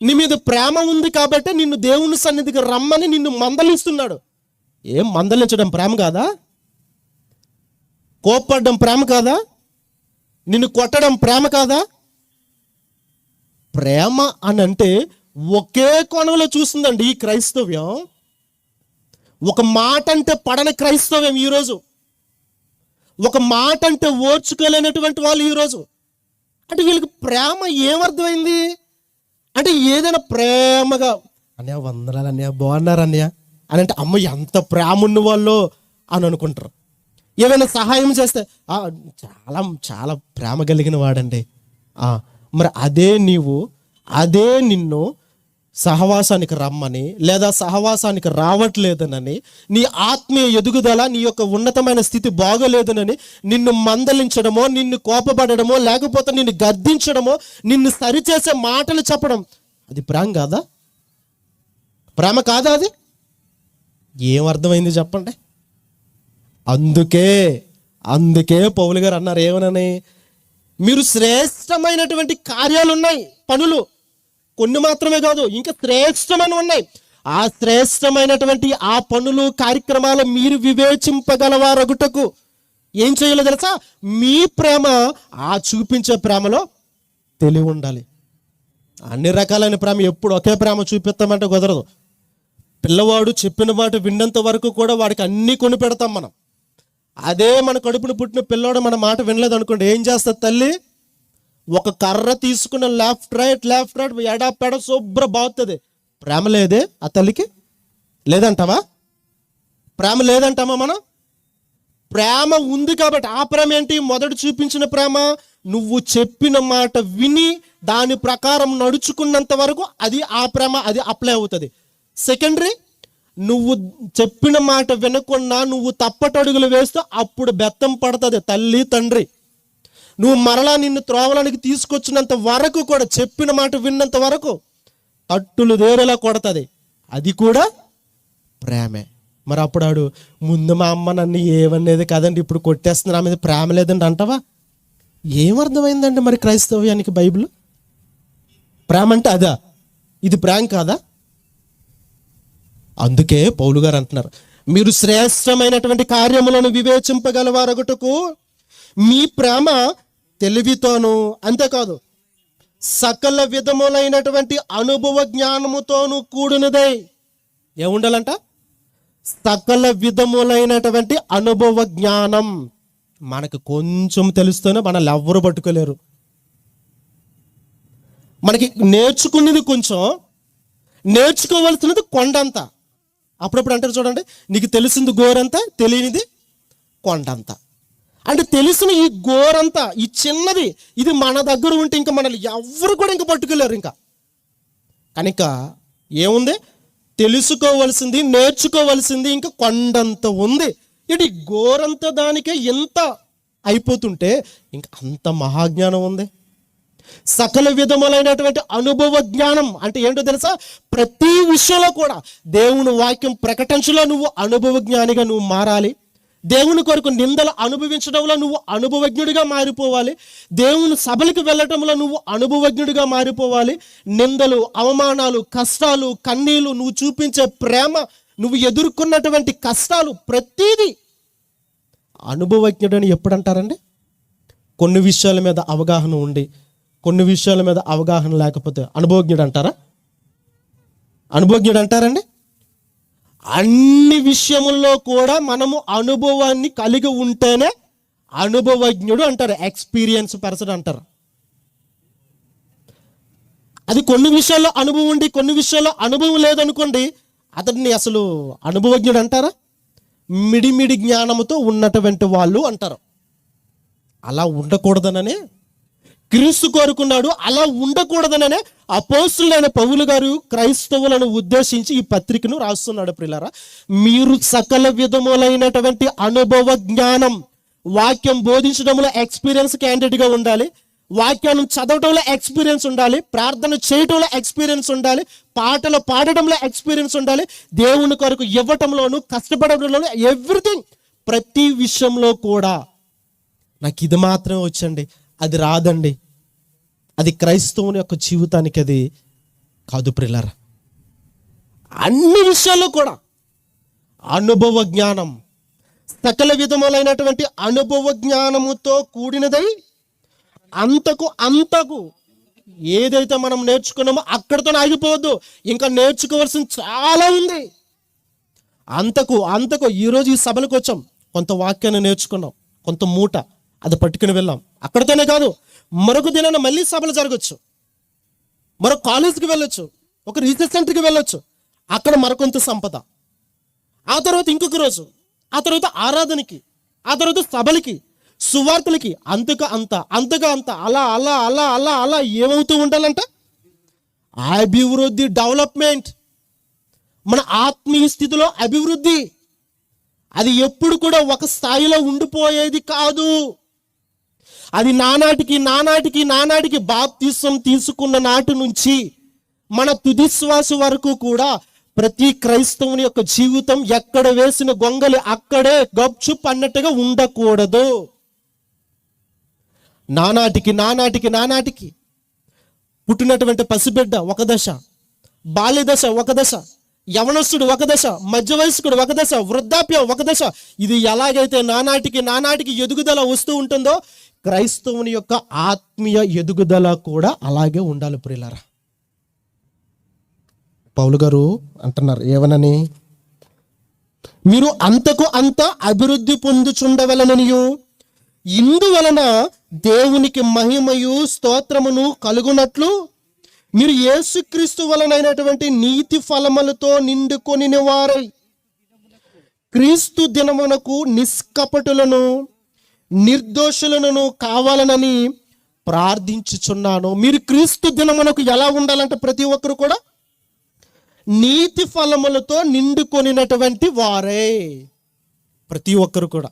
S2: నీ మీద ప్రేమ ఉంది కాబట్టి నిన్ను దేవుని సన్నిధికి రమ్మని నిన్ను మందలిస్తున్నాడు. ఏం మందలించడం ప్రేమ కాదా? కోప్పడడం ప్రేమ కాదా? నిన్ను కొట్టడం ప్రేమ కాదా? ప్రేమ అని అంటే ఒకే కోణంలో చూస్తుందండి ఈ క్రైస్తవ్యం. ఒక మాట అంటే పడని క్రైస్తవ్యం ఈరోజు, ఒక మాట అంటే ఓర్చుకోలేనటువంటి వాళ్ళు ఈరోజు. అంటే వీళ్ళకి ప్రేమ ఏమర్థమైంది అంటే, ఏదైనా ప్రేమగా అన్నయ్య వందనాలు అన్నయ్య, బాగున్నారు అన్నయ్య అని అంటే అమ్మ ఎంత ప్రేమ ఉన్న వాళ్ళు అని అనుకుంటారు. ఏమైనా సహాయం చేస్తే చాలా చాలా ప్రేమ కలిగిన వాడండి. మరి అదే నిన్ను సహవాసానికి రమ్మని లేదా సహవాసానికి రావట్లేదనని, నీ ఆత్మీయ ఎదుగుదల, నీ యొక్క ఉన్నతమైన స్థితి బాగోలేదనని నిన్ను మందలించడమో, నిన్ను కోపపడడమో, లేకపోతే నిన్ను గద్దించడమో, నిన్ను సరిచేసే మాటలు చెప్పడం, అది ప్రేమ కాదా? ప్రేమ కాదా అది? ఏం అర్థమైంది చెప్పండి? అందుకే పౌలు గారు అన్నారు ఏమనని, మీరు శ్రేష్టమైనటువంటి కార్యాలు ఉన్నాయి, పనులు కొన్ని మాత్రమే కాదు, ఇంకా శ్రేష్టమైన ఉన్నాయి. ఆ శ్రేష్టమైనటువంటి ఆ పనులు, కార్యక్రమాలు మీరు వివేచింపగలవారగుటకు ఏం చేయాలో తెలుసా? మీ ప్రేమ ఆ చూపించే ప్రేమలో తెలివి ఉండాలి. అన్ని రకాలైన ప్రేమ ఎప్పుడు ఒకే ప్రేమ చూపిస్తామంటే కుదరదు. పిల్లవాడు చెప్పిన మాట విన్నంత వరకు కూడా వాడికి అన్నీ కొని పెడతాం మనం. అదే మన కడుపును పుట్టిన పిల్లవాడు మన మాట వినలేదు అనుకోండి, ఏం చేస్తుంది తల్లి? ఒక కర్ర తీసుకున్న లెఫ్ట్ రైట్ ఎడా పెడ శుభ్ర బాగుతుంది. ప్రేమ లేదే ఆ తల్లికి? లేదంటావా? ప్రేమ లేదంటామా మనం? ప్రేమ ఉంది కాబట్టి. ఆ ప్రేమ ఏంటి? మొదటి చూపించిన ప్రేమ, నువ్వు చెప్పిన మాట విని దాని ప్రకారం నడుచుకున్నంత వరకు అది ఆ ప్రేమ, అది అప్లై అవుతుంది. సెకండరీ, నువ్వు చెప్పిన మాట వినకుండా నువ్వు తప్పటడుగులు వేస్తూ అప్పుడు బెత్తం పడుతుంది తల్లి తండ్రి. నువ్వు మరలా నిన్ను త్రోవలానికి తీసుకొచ్చినంత వరకు కూడా, చెప్పిన మాట విన్నంత వరకు తట్టులు వేరేలా కొడుతుంది. అది కూడా ప్రేమే. మరి అప్పుడు ఆడు, ముందు మా అమ్మ నన్ను ఏమనేది కదండి, ఇప్పుడు కొట్టేస్తుంది, నా మీద ప్రేమ లేదండి అంటావా? ఏమర్థమైందండి మరి క్రైస్తవ్యానికి బైబిల్? ప్రేమ అంటే అదా? ఇది ప్రేమ కాదా? అందుకే పౌలు గారు అంటున్నారు, మీరు శ్రేష్టమైనటువంటి కార్యములను వివేచింపగలవారగుటకు మీ ప్రేమ తెలివితోనూ, అంతేకాదు సకల విధములైనటువంటి అనుభవ జ్ఞానముతోనూ కూడినదై ఏముండాలంట? సకల విధములైనటువంటి అనుభవ జ్ఞానం. మనకు కొంచెం తెలుస్తూనే మనల్ని ఎవ్వరు పట్టుకోలేరు. మనకి నేర్చుకునేది కొంచెం, నేర్చుకోవాల్సినది కొండంత. అప్పుడప్పుడు అంటారు చూడండి, నీకు తెలిసింది గోరంతా, తెలియనిది కొండంత. అంటే తెలిసిన ఈ గోరంతా, ఈ చిన్నది, ఇది మన దగ్గర ఉంటే ఇంకా మనల్ని ఎవరు కూడా ఇంకా పట్టుకోలేరు. ఇంకా కనుక ఏముంది? తెలుసుకోవలసింది, నేర్చుకోవలసింది ఇంకా కొండంత ఉంది. ఇటు గోరంత దానికే ఎంత అయిపోతుంటే ఇంకా అంత మహాజ్ఞానం ఉంది. సకల విధములైనటువంటి అనుభవ జ్ఞానం అంటే ఏంటో తెలుసా? ప్రతి విషయంలో కూడా దేవుని వాక్యం ప్రకటించలో నువ్వు అనుభవ జ్ఞానిగా నువ్వు మారాలి. దేవుని కొరకు నిందలు అనుభవించడంలో నువ్వు అనుభవజ్ఞుడిగా మారిపోవాలి. దేవుని సభలకు వెళ్ళటంలో నువ్వు అనుభవజ్ఞుడిగా మారిపోవాలి. నిందలు, అవమానాలు, కష్టాలు, కన్నీళ్లు, నువ్వు చూపించే ప్రేమ, నువ్వు ఎదుర్కొన్నటువంటి కష్టాలు, ప్రతీది అనుభవజ్ఞుడని ఎప్పుడంటారండి? కొన్ని విషయాల మీద అవగాహన ఉండి, కొన్ని విషయాల మీద అవగాహన లేకపోతే అనుభవజ్ఞుడు అంటారా? అనుభవజ్ఞుడు అంటారండి? అన్ని విషయముల్లో కూడా మనము అనుభవాన్ని కలిగి ఉంటేనే అనుభవజ్ఞుడు అంటారు, ఎక్స్పీరియన్స్ పర్సన్ అంటారు. అది కొన్ని విషయాల్లో అనుభవం ఉండి కొన్ని విషయాల్లో అనుభవం లేదనుకోండి, అతన్ని అసలు అనుభవజ్ఞుడు అంటారా? మిడిమిడి జ్ఞానముతో ఉన్నటువంటి వాళ్ళు అంటారు. అలా ఉండకూడదననే క్రీస్తు కోరుకున్నాడు. అలా ఉండకూడదననే అపోస్తులైన పౌలు గారు క్రైస్తవులను ఉద్దేశించి ఈ పత్రికను రాస్తున్నాడు. ప్రియులారా, మీరు సకల విధములైనటువంటి అనుభవ జ్ఞానం, వాక్యం బోధించడంలో ఎక్స్పీరియన్స్ క్యాండిడేట్గా ఉండాలి, వాక్యాన్ని చదవటంలో ఎక్స్పీరియన్స్ ఉండాలి, ప్రార్థన చేయటంలో ఎక్స్పీరియన్స్ ఉండాలి, పాటలు పాడటంలో ఎక్స్పీరియన్స్ ఉండాలి, దేవుని కొరకు ఇవ్వటంలోనూ కష్టపడడంలోనూ ఎవ్రీథింగ్, ప్రతి విషయంలో కూడా నాకు ఇది మాత్రమే వచ్చండి, అది రాదండి, అది క్రైస్తవుని యొక్క జీవితానికి అది కాదు. ప్రియులారా, అన్ని విషయాల్లో కూడా అనుభవ జ్ఞానం, సకల విధములైనటువంటి అనుభవ జ్ఞానముతో కూడినదై అంతకు ఏదైతే మనం నేర్చుకున్నామో అక్కడితో ఆగిపోవద్దు, ఇంకా నేర్చుకోవాల్సింది చాలా ఉంది. అంతకు ఈరోజు ఈ సభలకు వచ్చాం, కొంత వాక్యాన్ని నేర్చుకున్నాం, కొంత మూట అది పట్టుకుని వెళ్ళాం. అక్కడితోనే కాదు, మరొక దినాన మళ్ళీ సభలు జరగచ్చు, మరొక కాలేజీకి వెళ్ళొచ్చు, ఒక రీసెర్చ్ సెంటర్కి వెళ్ళొచ్చు, అక్కడ మరికొంత సంపద, ఆ తర్వాత ఇంకొక రోజు, ఆ తర్వాత ఆరాధనకి, ఆ తర్వాత సభలకి, సువార్తలకి, అంతగా అంత అలా అలా అలా అలా అలా ఏమవుతూ ఉండాలంట? అభివృద్ధి, డెవలప్మెంట్, మన ఆత్మీయ స్థితిలో అభివృద్ధి. అది ఎప్పుడు కూడా ఒక స్థాయిలో ఉండిపోయేది కాదు. అది నానాటికి బాప్తిసం తీసుకున్న నాటి నుంచి మన తుది శ్వాస వరకు కూడా ప్రతి క్రైస్తవుని యొక్క జీవితం ఎక్కడ వేసిన గొంగలి అక్కడే గప్చుప్ అన్నట్టుగా ఉండకూడదు. నానాటికి పుట్టినటువంటి పసిబిడ్డ ఒక దశ, బాల్య దశ ఒక దశ, యవనస్తుడు ఒక దశ, మధ్య వయస్కుడు ఒక దశ, వృద్ధాప్యం ఒక దశ. ఇది ఎలాగైతే నానాటికి ఎదుగుదల వస్తూ ఉంటుందో క్రైస్తవుని యొక్క ఆత్మీయ ఎదుగుదల కూడా అలాగే ఉండాలి ప్రియులారా. పౌలు గారు అంటున్నారు ఏమనని, మీరు అంతకు అంత అభివృద్ధి పొందుచుండవలననియు ఇందువలన దేవునికి మహిమయు స్తోత్రమును కలుగునట్లు మీరు యేసుక్రీస్తు వలనైనటువంటి నీతి ఫలములతో నిండుకొని వారై క్రీస్తు దినమునకు నిష్కపటులను నిర్దోషులను కావాలనని ప్రార్థించుచున్నాను. మీరు క్రీస్తు దినమునకు ఎలా ఉండాలంటే ప్రతి ఒక్కరు కూడా నీతి ఫలములతో నిండుకొనినటువంటి వారే. ప్రతి ఒక్కరు కూడా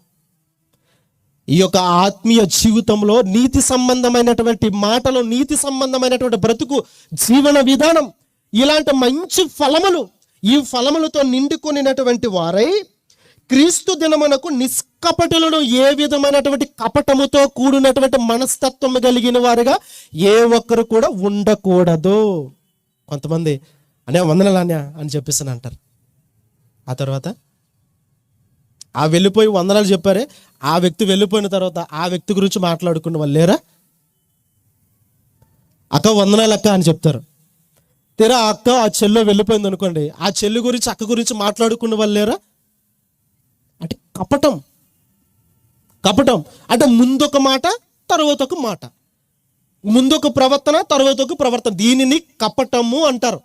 S2: ఈ యొక్క ఆత్మీయ జీవితంలో నీతి సంబంధమైనటువంటి మాటలు, నీతి సంబంధమైనటువంటి బ్రతుకు, జీవన విధానం, ఇలాంటి మంచి ఫలములు, ఈ ఫలములతో నిండుకొనినటువంటి వారై క్రీస్తు దినమునకు నిష్కపటులను, ఏ విధమైనటువంటి కపటముతో కూడినటువంటి మనస్తత్వం కలిగిన వారుగా ఏ ఒక్కరు కూడా ఉండకూడదు. కొంతమంది అనే వందనాలన్యా అని చెప్పేసి అంటారు. ఆ తర్వాత ఆ వెళ్ళిపోయి వందనాలు చెప్పారే, ఆ వ్యక్తి వెళ్ళిపోయిన తర్వాత ఆ వ్యక్తి గురించి మాట్లాడుకున్న వాళ్ళు లేరా? అక్క వందనాలు అక్క అని చెప్తారు. తీరా అక్క ఆ చెల్లో వెళ్ళిపోయింది అనుకోండి, ఆ చెల్లి గురించి అక్క గురించి మాట్లాడుకున్న వాళ్ళు లేరా? అంటే కపటం అంటే ముందొక మాట తర్వాత ఒక మాట, ముందొక ప్రవర్తన తర్వాత ఒక ప్రవర్తన, దీనిని కపటము అంటారు.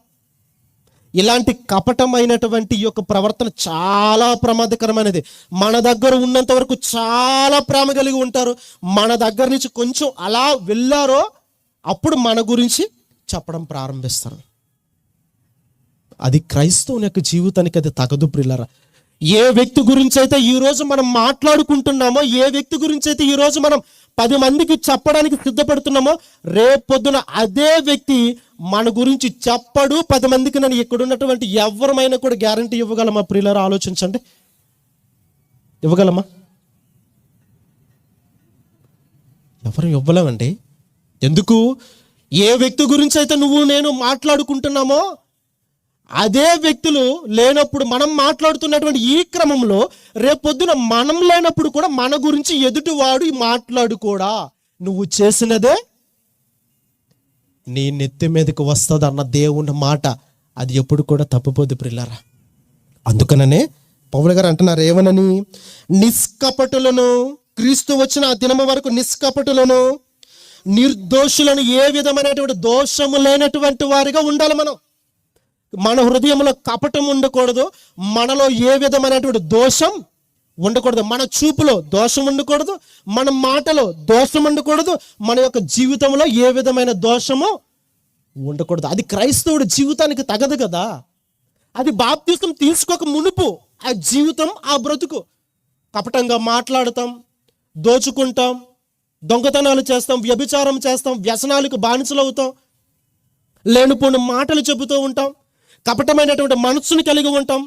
S2: ఇలాంటి కపటమైనటువంటి ఈ యొక్క ప్రవర్తన చాలా ప్రమాదకరమైనది. మన దగ్గర ఉన్నంత వరకు చాలా ప్రేమ కలిగి ఉంటారు. మన దగ్గర నుంచి కొంచెం అలా వెళ్ళారో అప్పుడు మన గురించి చెప్పడం ప్రారంభిస్తారు. అది క్రైస్తవుని యొక్క జీవితానికి అది తగదు ప్రియులారా. ఏ వ్యక్తి గురించి అయితే ఈరోజు మనం మాట్లాడుకుంటున్నామో, ఏ వ్యక్తి గురించి అయితే ఈరోజు మనం 10 మందికి చెప్పడానికి సిద్ధపడుతున్నామో, రేపొద్దున అదే వ్యక్తి మన గురించి చెప్పడు 10 మందికి. నన్ను ఇక్కడ ఉన్నటువంటి ఎవరమైనా కూడా గ్యారంటీ ఇవ్వగలమా ప్రియులారా? ఆలోచించండి, ఇవ్వగలమా? ఎవరు ఇవ్వలేమండి. ఎందుకు? ఏ వ్యక్తి గురించి అయితే నువ్వు నేను మాట్లాడుకుంటున్నామో అదే వ్యక్తులు లేనప్పుడు, మనం మాట్లాడుతున్నటువంటి ఈ క్రమంలో రేపొద్దున మనం లేనప్పుడు కూడా మన గురించి ఎదుటివాడు మాట్లాడుకోడా, నువ్వు చేసినదే నీ నెత్తి మీదకి వస్తుంది అన్న దేవుని మాట అది ఎప్పుడు కూడా తప్పిపోదు ప్రియులారా. అందుకననే పౌలు గారు అంటున్నారు ఏమనని, నిష్కపటులను, క్రీస్తు వచ్చిన ఆ దినము వరకు నిష్కపటులను, నిర్దోషులను, ఏ విధమైనటువంటి దోషము లేనటువంటి వారిగా ఉండాలి. మన హృదయంలో కపటం ఉండకూడదు, మనలో ఏ విధమైనటువంటి దోషం ఉండకూడదు, మన చూపులో దోషం ఉండకూడదు, మన మాటలో దోషం ఉండకూడదు, మన యొక్క జీవితంలో ఏ విధమైన దోషము ఉండకూడదు. అది క్రైస్తవుడి జీవితానికి తగదు కదా. అది బాప్తిసం తీసుకోక మునుపు ఆ జీవితం, ఆ బ్రతుకు కపటంగా మాట్లాడతాం, దోచుకుంటాం, దొంగతనాలు చేస్తాం, వ్యభిచారం చేస్తాం, వ్యసనాలకు బానిసలు అవుతాం, లేనిపోని మాటలు చెబుతూ ఉంటాం, కపటమైనటువంటి మనస్సుని కలిగి ఉంటాం.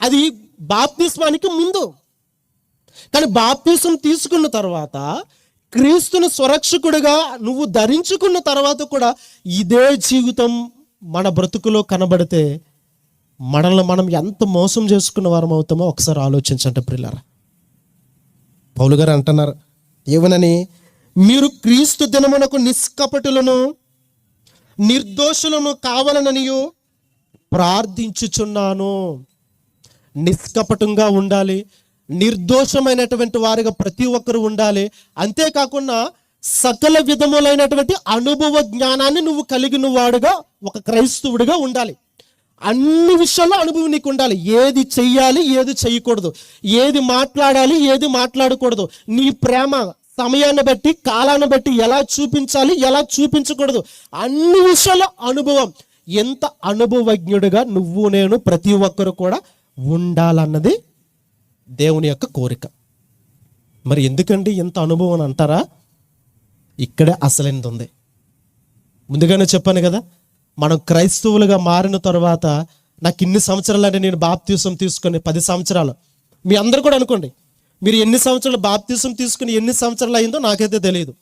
S2: అది బాప్తిస్మానికి ముందు. కానీ బాప్తిసం తీసుకున్న తర్వాత, క్రీస్తును స్వరక్షకుడిగా నువ్వు ధరించుకున్న తర్వాత కూడా ఇదే జీవితం మన బ్రతుకులో కనబడితే మనల్ని మనం ఎంత మోసం చేసుకున్న వారం అవుతామో ఒకసారి ఆలోచించండి ప్రియులారా. పౌలు గారు అంటున్నారు ఏమనని, మీరు క్రీస్తు దినమునకు నిష్కపటులను, నిర్దోషులను కావాలననియు ప్రార్థించుచున్నాను. నిష్కపటంగా ఉండాలి, నిర్దోషమైనటువంటి వారిగా ప్రతి ఒక్కరు ఉండాలి. అంతేకాకుండా సకల విధములైనటువంటి అనుభవ జ్ఞానాన్ని నువ్వు కలిగిన వాడుగా, ఒక క్రైస్తవుడిగా ఉండాలి. అన్ని విషయాల్లో అనుభవం నీకు ఉండాలి. ఏది చెయ్యాలి, ఏది చేయకూడదు, ఏది మాట్లాడాలి, ఏది మాట్లాడకూడదు, నీ ప్రేమ సమయాన్ని బట్టి, కాలాన్ని బట్టి ఎలా చూపించాలి, ఎలా చూపించకూడదు, అన్ని విషయాల అనుభవం. ఎంత అనుభవజ్ఞుడిగా నువ్వు నేను ప్రతి ఒక్కరు కూడా ఉండాలన్నది దేవుని యొక్క కోరిక. మరి ఎందుకండి ఇంత అనుభవం అంటారా? ఇక్కడే అసలైనది ఉంది. ముందుగానే చెప్పాను కదా, మనం క్రైస్తవులుగా మారిన తర్వాత నాకు ఇన్ని సంవత్సరాలు అంటే, నేను బాప్తీసం తీసుకొని 10 సంవత్సరాలు, మీ అందరు కూడా అనుకోండి, మీరు ఎన్ని సంవత్సరాలు బాప్తీసం తీసుకుని ఎన్ని సంవత్సరాలు అయిందో నాకైతే తెలియదు.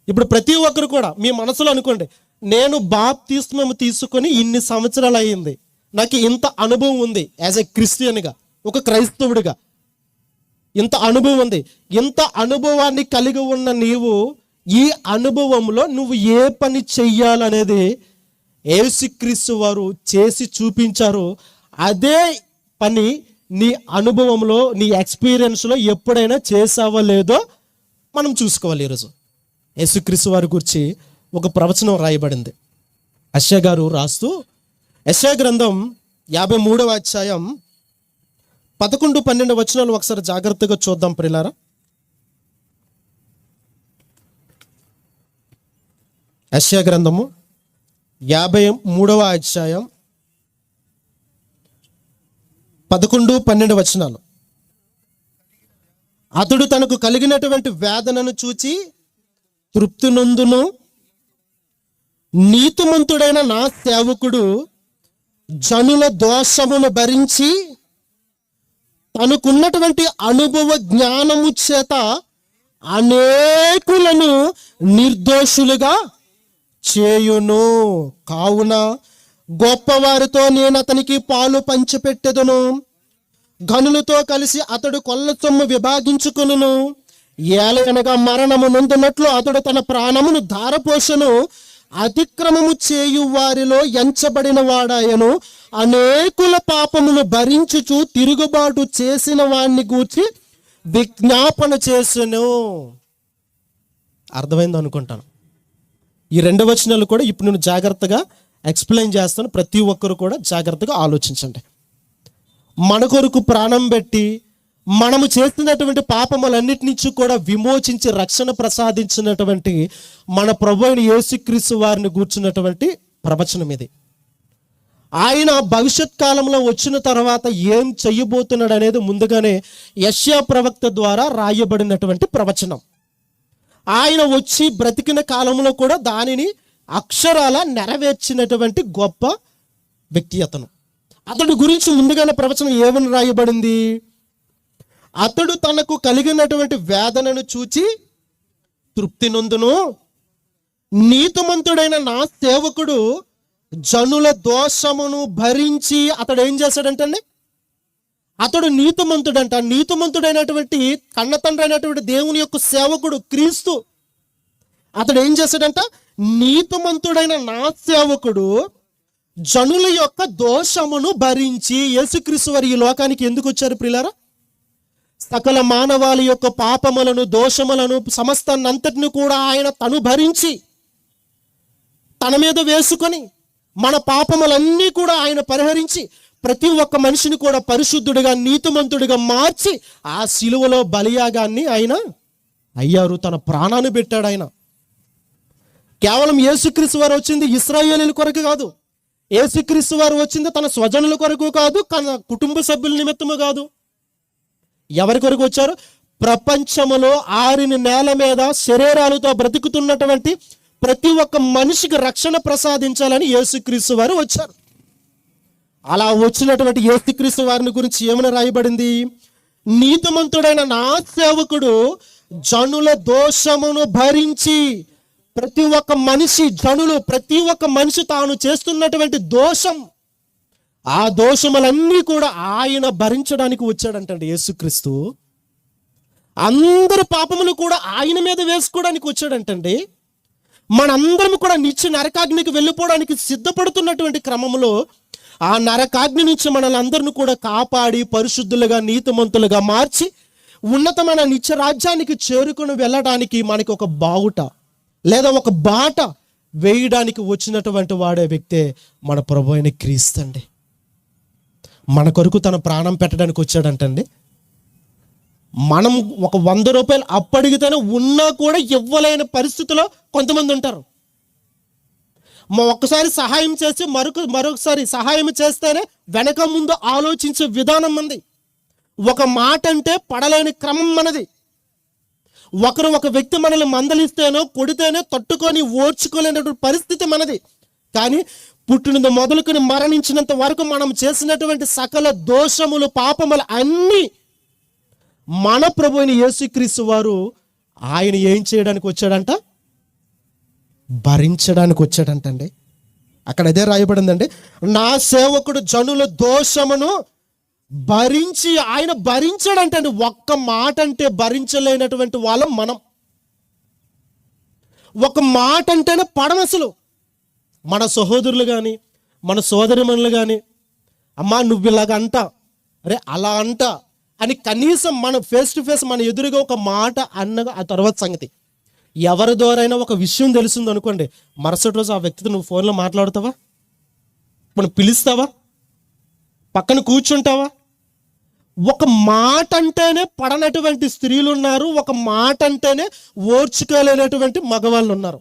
S2: ఇప్పుడు ప్రతి ఒక్కరు కూడా మీ మనసులో అనుకోండి, నేను బాప్తీసం తీసుకొని ఇన్ని సంవత్సరాలు అయ్యింది, నాకు ఇంత అనుభవం ఉంది, యాజ్ ఎ క్రిస్టియన్గా, ఒక క్రైస్తవుడిగా ఇంత అనుభవం ఉంది. ఇంత అనుభవాన్ని కలిగి ఉన్న నీవు ఈ అనుభవంలో నువ్వు ఏ పని చెయ్యాలనేది యేసుక్రీస్తు వారు చేసి చూపించారు. అదే పని నీ అనుభవంలో, నీ ఎక్స్పీరియన్స్లో ఎప్పుడైనా చేసావో లేదో మనం చూసుకోవాలి. ఈరోజు యేసుక్రీస్తు వారి గురించి ఒక ప్రవచనం రాయబడింది. యెషయా గారు రాస్తూ, యెషయా గ్రంథం 53వ అధ్యాయం 11-12 వచనాలు ఒకసారి జాగ్రత్తగా చూద్దాం ప్రియులారా. యెషయా గ్రంథము 53వ అధ్యాయం 11-12 వచనాలు. అతడు తనకు కలిగినటువంటి వేదనను చూచి తృప్తి నొందును, నీతిమంతుడైన నా సేవకుడు జనుల దోషమును భరించి తనకున్నటువంటి అనుభవ జ్ఞానము చేత అనేకులను నిర్దోషులుగా చేయును. కావున గొప్పవారితో నేను అతనికి పాలు పంచిపెట్టెదను, గనులతో కలిసి అతడు కొల్ల సొమ్ము విభాగించుకొనును. ఏలయనగా మరణము నొందినట్లు అతడు తన ప్రాణమును ధారపోషను. అతిక్రమము చేయు వారిలో ఎంచబడిన వాడాయను. అనేకుల పాపమును భరించుచు తిరుగుబాటు చేసిన వాణ్ణి గూర్చి విజ్ఞాపన చేసును. అర్థమైంది అనుకుంటాను. ఈ 2 వచనాలు కూడా ఇప్పుడు నేను జాగ్రత్తగా ఎక్స్ప్లెయిన్ చేస్తాను. ప్రతి ఒక్కరు కూడా జాగ్రత్తగా ఆలోచించండి. మన కొరకు ప్రాణం పెట్టి మనము చేస్తున్నటువంటి పాపములన్నిటి నుంచి కూడా విమోచించి రక్షణ ప్రసాదించినటువంటి మన ప్రభువైన యేసుక్రీస్తు వారిని గూర్చున్నటువంటి ప్రవచనం ఇది. ఆయన భవిష్యత్ కాలంలో వచ్చిన తర్వాత ఏం చెయ్యబోతున్నాడు అనేది ముందుగానే యెషయా ప్రవక్త ద్వారా రాయబడినటువంటి ప్రవచనం. ఆయన వచ్చి బ్రతికిన కాలంలో కూడా దానిని అక్షరాల నెరవేర్చినటువంటి గొప్ప వ్యక్తి అతను. అతడి గురించి ముందుగానే ప్రవచనం ఏమని రాయబడింది? అతడు తనకు కలిగినటువంటి వేదనను చూచి తృప్తి నొందును, నీతిమంతుడైన నా సేవకుడు జనుల దోషమును భరించి. అతడు ఏం చేశాడంటే, అతడు నీతిమంతుడంట. నీతిమంతుడైనటువంటి కన్నతండ్రి అయినటువంటి దేవుని యొక్క సేవకుడు క్రీస్తు. అతడు ఏం చేశాడంట, నీతిమంతుడైన నా సేవకుడు జనుల యొక్క దోషమును భరించి. యేసుక్రీస్తు వారు ఈ లోకానికి ఎందుకు వచ్చారు ప్రియులారా? సకల మానవాళి యొక్క పాపములను, దోషములను, సమస్తాన్ని అంతటిని కూడా ఆయన తను భరించి తన మీద వేసుకొని మన పాపములన్నీ కూడా ఆయన పరిహరించి ప్రతి ఒక్క మనిషిని కూడా పరిశుద్ధుడిగా, నీతిమంతుడిగా మార్చి ఆ శిలువలో బలియాగాన్ని ఆయన అయ్యారు. తన ప్రాణాన్ని పెట్టాడు ఆయన. కేవలం యేసుక్రీస్తు వారు వచ్చింది ఇశ్రాయేలీయుల కొరకు కాదు. యేసుక్రీస్తు వారు వచ్చింది తన స్వజనుల కొరకు కాదు, తన కుటుంబ సభ్యుల నిమిత్తము కాదు. ఎవరి కొరకు వచ్చారు? ప్రపంచములో ఆరిన నేల మీద శరీరాలతో బ్రతుకుతున్నటువంటి ప్రతి ఒక్క మనిషికి రక్షణ ప్రసాదించాలని యేసుక్రీస్తు వారు వచ్చారు. అలా వచ్చినటువంటి యేసుక్రీస్తు వారిని గురించి ఏమని రాయబడింది? నీతిమంతుడైన నా సేవకుడు జనుల దోషమును భరించి. ప్రతి ఒక్క మనిషి, జనులు, ప్రతి ఒక్క మనిషి తాను చేస్తున్నటువంటి దోషం, ఆ దోషములన్నీ కూడా ఆయన భరించడానికి వచ్చాడంటండి యేసుక్రీస్తు. అందరి పాపములు కూడా ఆయన మీద వేసుకోవడానికి వచ్చాడంటండి. మనందరం కూడా నిత్య నరకాగ్నికి వెళ్ళిపోవడానికి సిద్ధపడుతున్నటువంటి క్రమంలో ఆ నరకాగ్ని నుంచి మనల్ని అందరిని కూడా కాపాడి పరిశుద్ధులుగా, నీతిమంతులుగా మార్చి ఉన్నతమైన నిత్య రాజ్యానికి చేరుకుని వెళ్ళడానికి మనకి ఒక బావుట లేదా ఒక బాట వేయడానికి వచ్చినటువంటి వాడే వ్యక్తే మన ప్రభువైన క్రీస్తు అండి. మన కొరకు తన ప్రాణం పెట్టడానికి వచ్చాడంటండి. మనం ఒక 100 రూపాయలు అప్పు అడిగితేనే ఉన్నా కూడా ఇవ్వలేని పరిస్థితిలో కొంతమంది ఉంటారు. ఒక్కసారి సహాయం చేసి మరొకసారి సహాయం చేస్తేనే వెనక ముందు ఆలోచించే విధానం మనది. ఒక మాట అంటే పడలేని క్రమం మనది. ఒక వ్యక్తి మనల్ని మందలిస్తేనో కొడితేనే తట్టుకొని ఓర్చుకోలేనటువంటి పరిస్థితి మనది. కానీ పుట్టినది మొదలుకొని మరణించినంత వరకు మనం చేసినటువంటి సకల దోషములు పాపములు అన్నీ మన ప్రభువైన యేసుక్రీస్తు వారు ఆయన ఏం చేయడానికి వచ్చాడంట? భరించడానికి వచ్చాడంటండి. అక్కడ అదే రాయబడిందండి, నా సేవకుడు జనుల దోషమును భరించి, ఆయన భరించాడంటండి. ఒక్క మాట అంటే భరించలేనటువంటి వాళ్ళం మనం. ఒక మాట అంటేనే పడమసలు. మన సహోదరులు కానీ మన సోదరిమణులు కానీ, అమ్మా నువ్వు ఇలాగ అంట, అరే అలా అంట అని కనీసం మన ఫేస్ టు ఫేస్ మన ఎదురుగా ఒక మాట అన్నగా ఆ తర్వాత సంగతి. ఎవరి ద్వారైనా ఒక విషయం తెలిసింది అనుకోండి, మరుసటి రోజు ఆ వ్యక్తితో నువ్వు ఫోన్లో మాట్లాడుతావా? మనం పిలుస్తావా? పక్కన కూర్చుంటావా? ఒక మాట అంటేనే పడనటువంటి స్త్రీలు ఉన్నారు, ఒక మాట అంటేనే ఓర్చుకోలేనటువంటి మగవాళ్ళు ఉన్నారు.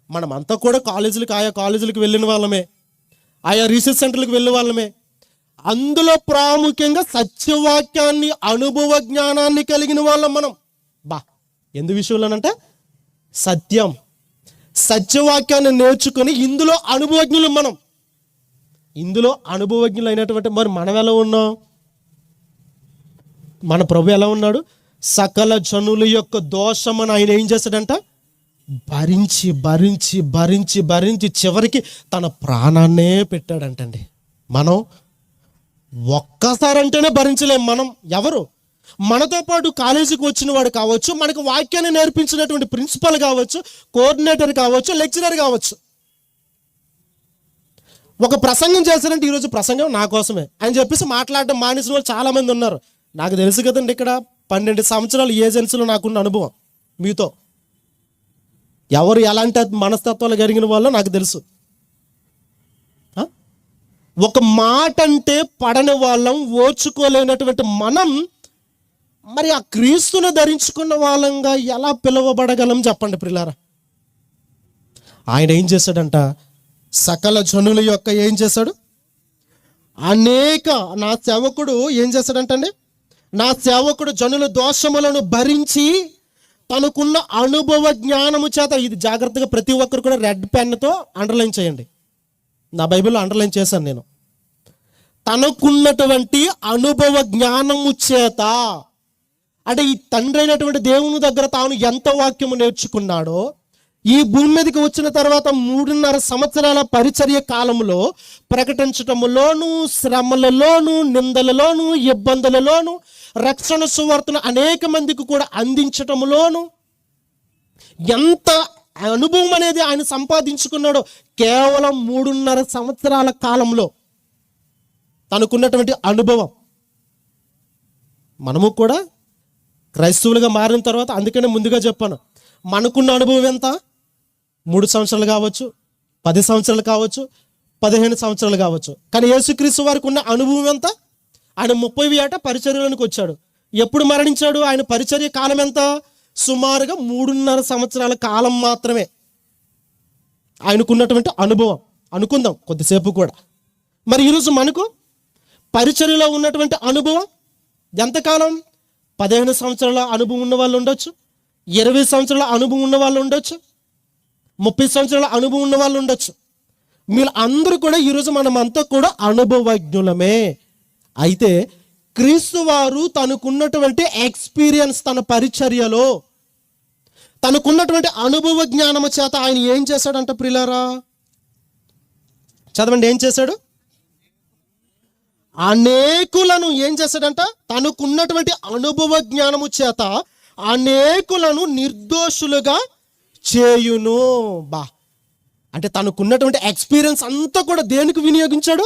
S2: మనమంతా కూడా ఆయా కాలేజీలకు వెళ్ళిన వాళ్ళమే, ఆయా రీసెర్చ్ సెంటర్లకు వెళ్ళిన వాళ్ళమే. అందులో ప్రాముఖ్యంగా సత్యవాక్యాన్ని, అనుభవ జ్ఞానాన్ని కలిగిన వాళ్ళం మనం. ఎందు విషయంలోనంటే సత్యవాక్యాన్ని నేర్చుకొని ఇందులో అనుభవజ్ఞులు మనం. ఇందులో అనుభవజ్ఞులు అయినటువంటి మరి మనం ఎలా ఉన్నాం? మన ప్రభు ఎలా ఉన్నాడు? సకల జనుల యొక్క దోషమని ఆయన ఏం చేశాడంట? భరించి భరించి భరించి భరించి చివరికి తన ప్రాణాన్నే పెట్టాడంటండి. మనం ఒక్కసారి అంటేనే భరించలేం. మనం ఎవరు? మనతో పాటు కాలేజీకి వచ్చిన వాడు కావచ్చు, మనకు వాక్యాన్ని నేర్పించినటువంటి ప్రిన్సిపల్ కావచ్చు, కోఆర్డినేటర్ కావచ్చు, లెక్చరర్ కావచ్చు. ఒక ప్రసంగం చేశారంటే ఈరోజు ప్రసంగం నా కోసమే అని చెప్పేసి మాట్లాడడం మానేసిన వాళ్ళు చాలామంది ఉన్నారు. నాకు తెలుసు కదండి, ఇక్కడ 12 సంవత్సరాలు ఏజెన్సీలో నాకున్న అనుభవం. మీతో ఎవరు ఎలాంటి మనస్తత్వాలు కలిగిన వాళ్ళో నాకు తెలుసు. ఒక మాట అంటే పడని వాళ్ళం, ఓర్చుకోలేనటువంటి మనం మరి ఆ క్రీస్తును ధరించుకున్న వాళ్ళంగా ఎలా పిలువబడగలం చెప్పండి ప్రియులారా? ఆయన ఏం చేశాడంట? సకల జనుల యొక్క ఏం చేశాడు? నా సేవకుడు ఏం చేశాడంటండి? నా సేవకుడు జనుల దోషములను భరించి తనకున్న అనుభవ జ్ఞానము చేత, ఇది జాగ్రత్తగా ప్రతి ఒక్కరు కూడా రెడ్ పెన్తో అండర్లైన్ చేయండి. నా బైబిల్లో అండర్లైన్ చేశాను నేను. తనకున్నటువంటి అనుభవ జ్ఞానము చేత, అంటే ఈ తండ్రి అయినటువంటి దేవుని దగ్గర తాను ఎంత వాక్యము నేర్చుకున్నాడో, ఈ భూమి మీదకి వచ్చిన తర్వాత 3.5 సంవత్సరాల పరిచర్య కాలంలో ప్రకటించటములోను, శ్రమలలోను, నిందలలోను, ఇబ్బందులలోను, రక్షణ సువార్తను అనేక మందికి కూడా అందించటములోను ఎంత అనుభవం అనేది ఆయన సంపాదించుకున్నాడో కేవలం 3.5 సంవత్సరాల కాలంలో తనకున్నటువంటి అనుభవం. మనము కూడా క్రైస్తవులుగా మారిన తర్వాత, అందుకనే ముందుగా చెప్పాను, మనకున్న అనుభవం ఎంత? 3 సంవత్సరాలు కావచ్చు, 10 సంవత్సరాలు కావచ్చు, 15 సంవత్సరాలు కావచ్చు. కానీ యేసుక్రీస్తు వారికి ఉన్న అనుభవం ఎంత? ఆయన 30 ఏట పరిచర్యలోనికి వచ్చాడు. ఎప్పుడు మరణించాడు? ఆయన పరిచర్య కాలం ఎంత? సుమారుగా 3.5 సంవత్సరాల కాలం మాత్రమే ఆయనకున్నటువంటి అనుభవం. అనుకుందాం కొద్దిసేపు కూడా. మరి ఈరోజు మనకు పరిచర్యలో ఉన్నటువంటి అనుభవం ఎంతకాలం? 15 సంవత్సరాల అనుభవం ఉన్న వాళ్ళు ఉండొచ్చు, 20 సంవత్సరాల అనుభవం ఉన్న వాళ్ళు ఉండొచ్చు, 30 సంవత్సరాల అనుభవం ఉన్న వాళ్ళు ఉండొచ్చు. మీరు అందరూ కూడా ఈరోజు మనమంతా కూడా అనుభవజ్ఞులమే. అయితే క్రీస్తు వారు తనకున్నటువంటి ఎక్స్పీరియన్స్, తన పరిచర్యలో తనకున్నటువంటి అనుభవ జ్ఞానము చేత ఆయన ఏం చేశాడంట ప్రియులారా? చదవండి, ఏం చేశాడు? అనేకులను ఏం చేశాడంట? తనకున్నటువంటి అనుభవ జ్ఞానము చేత అనేకులను నిర్దోషులుగా చేయును. అంటే తనకున్నటువంటి ఎక్స్పీరియన్స్ అంతా కూడా దేనికి వినియోగించాడు?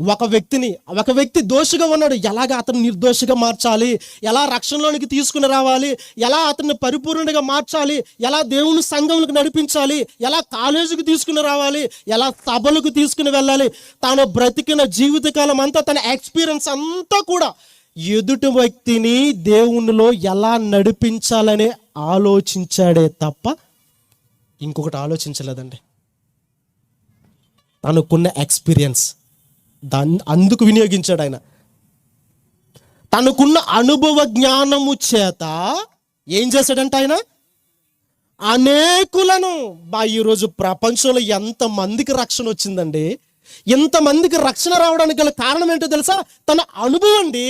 S2: ఒక వ్యక్తి దోషిగా ఉన్నాడు, ఎలాగ అతను నిర్దోషిగా మార్చాలి, ఎలా రక్షణలోనికి తీసుకుని రావాలి, ఎలా అతన్ని పరిపూర్ణంగా మార్చాలి, ఎలా దేవుని సంఘంలోకి నడిపించాలి, ఎలా కాలేజీకి తీసుకుని రావాలి, ఎలా సభలకు తీసుకుని వెళ్ళాలి, తాను బ్రతికిన జీవితకాలం అంతా తన ఎక్స్పీరియన్స్ అంతా కూడా ఎదుటి వ్యక్తిని దేవునిలో ఎలా నడిపించాలని ఆలోచించాడే తప్ప ఇంకొకటి ఆలోచించలేదండి. తనకున్న ఎక్స్పీరియన్స్ అందుకు వినియోగించాడు ఆయన. తనకున్న అనుభవ జ్ఞానము చేత ఏం చేశాడంట ఆయన? అనేకులను ఈరోజు ప్రపంచంలో ఎంతమందికి రక్షణ వచ్చిందండి. ఎంతమందికి రక్షణ రావడానికి గల కారణం ఏంటో తెలుసా? తన అనుభవం అండి.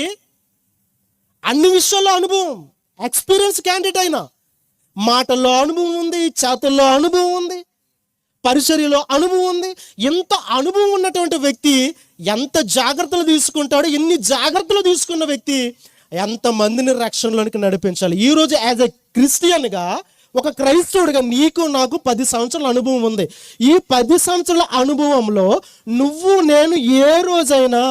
S2: అన్ని విషయాల్లో అనుభవం, ఎక్స్పీరియన్స్ క్యాండిడేట్ అయినా. మాటల్లో అనుభవం ఉంది, చేతల్లో అనుభవం ఉంది, పరిచర్యలో అనుభవం ఉంది. ఎంత అనుభవం ఉన్నటువంటి వ్యక్తి ఎంత జాగ్రత్తలు తీసుకుంటాడో, ఎన్ని జాగ్రత్తలు తీసుకున్న వ్యక్తి ఎంతమందిని రక్షణలోనికి నడిపించాలి. ఈరోజు యాజ్ ఎ క్రిస్టియన్గా, ఒక క్రైస్తవుడిగా నీకు నాకు 10 సంవత్సరాల అనుభవం ఉంది. ఈ 10 సంవత్సరాల అనుభవంలో నువ్వు నేను ఏ రోజైనా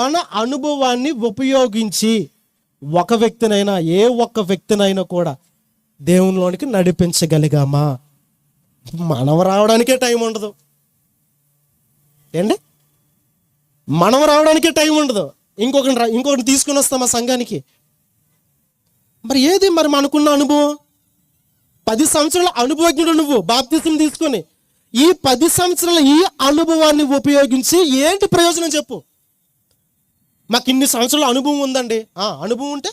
S2: మన అనుభవాన్ని ఉపయోగించి ఒక వ్యక్తినైనా కూడా దేవునిలోనికి నడిపించగలిగామా? మనం రావడానికే టైం ఉండదు ఏండి, మనం రావడానికే టైం ఉండదు. ఇంకొకటి తీసుకుని వస్తాం ఆ సంఘానికి. మరి మనకున్న అనుభవం? 10 సంవత్సరాల అనుభవజ్ఞుడు నువ్వు, బాప్తిసం తీసుకొని ఈ 10 సంవత్సరాల ఈ అనుభవాన్ని ఉపయోగించి ఏంటి ప్రయోజనం చెప్పు? మాకు ఇన్ని సంవత్సరాల అనుభవం ఉందండి. అనుభవం ఉంటే,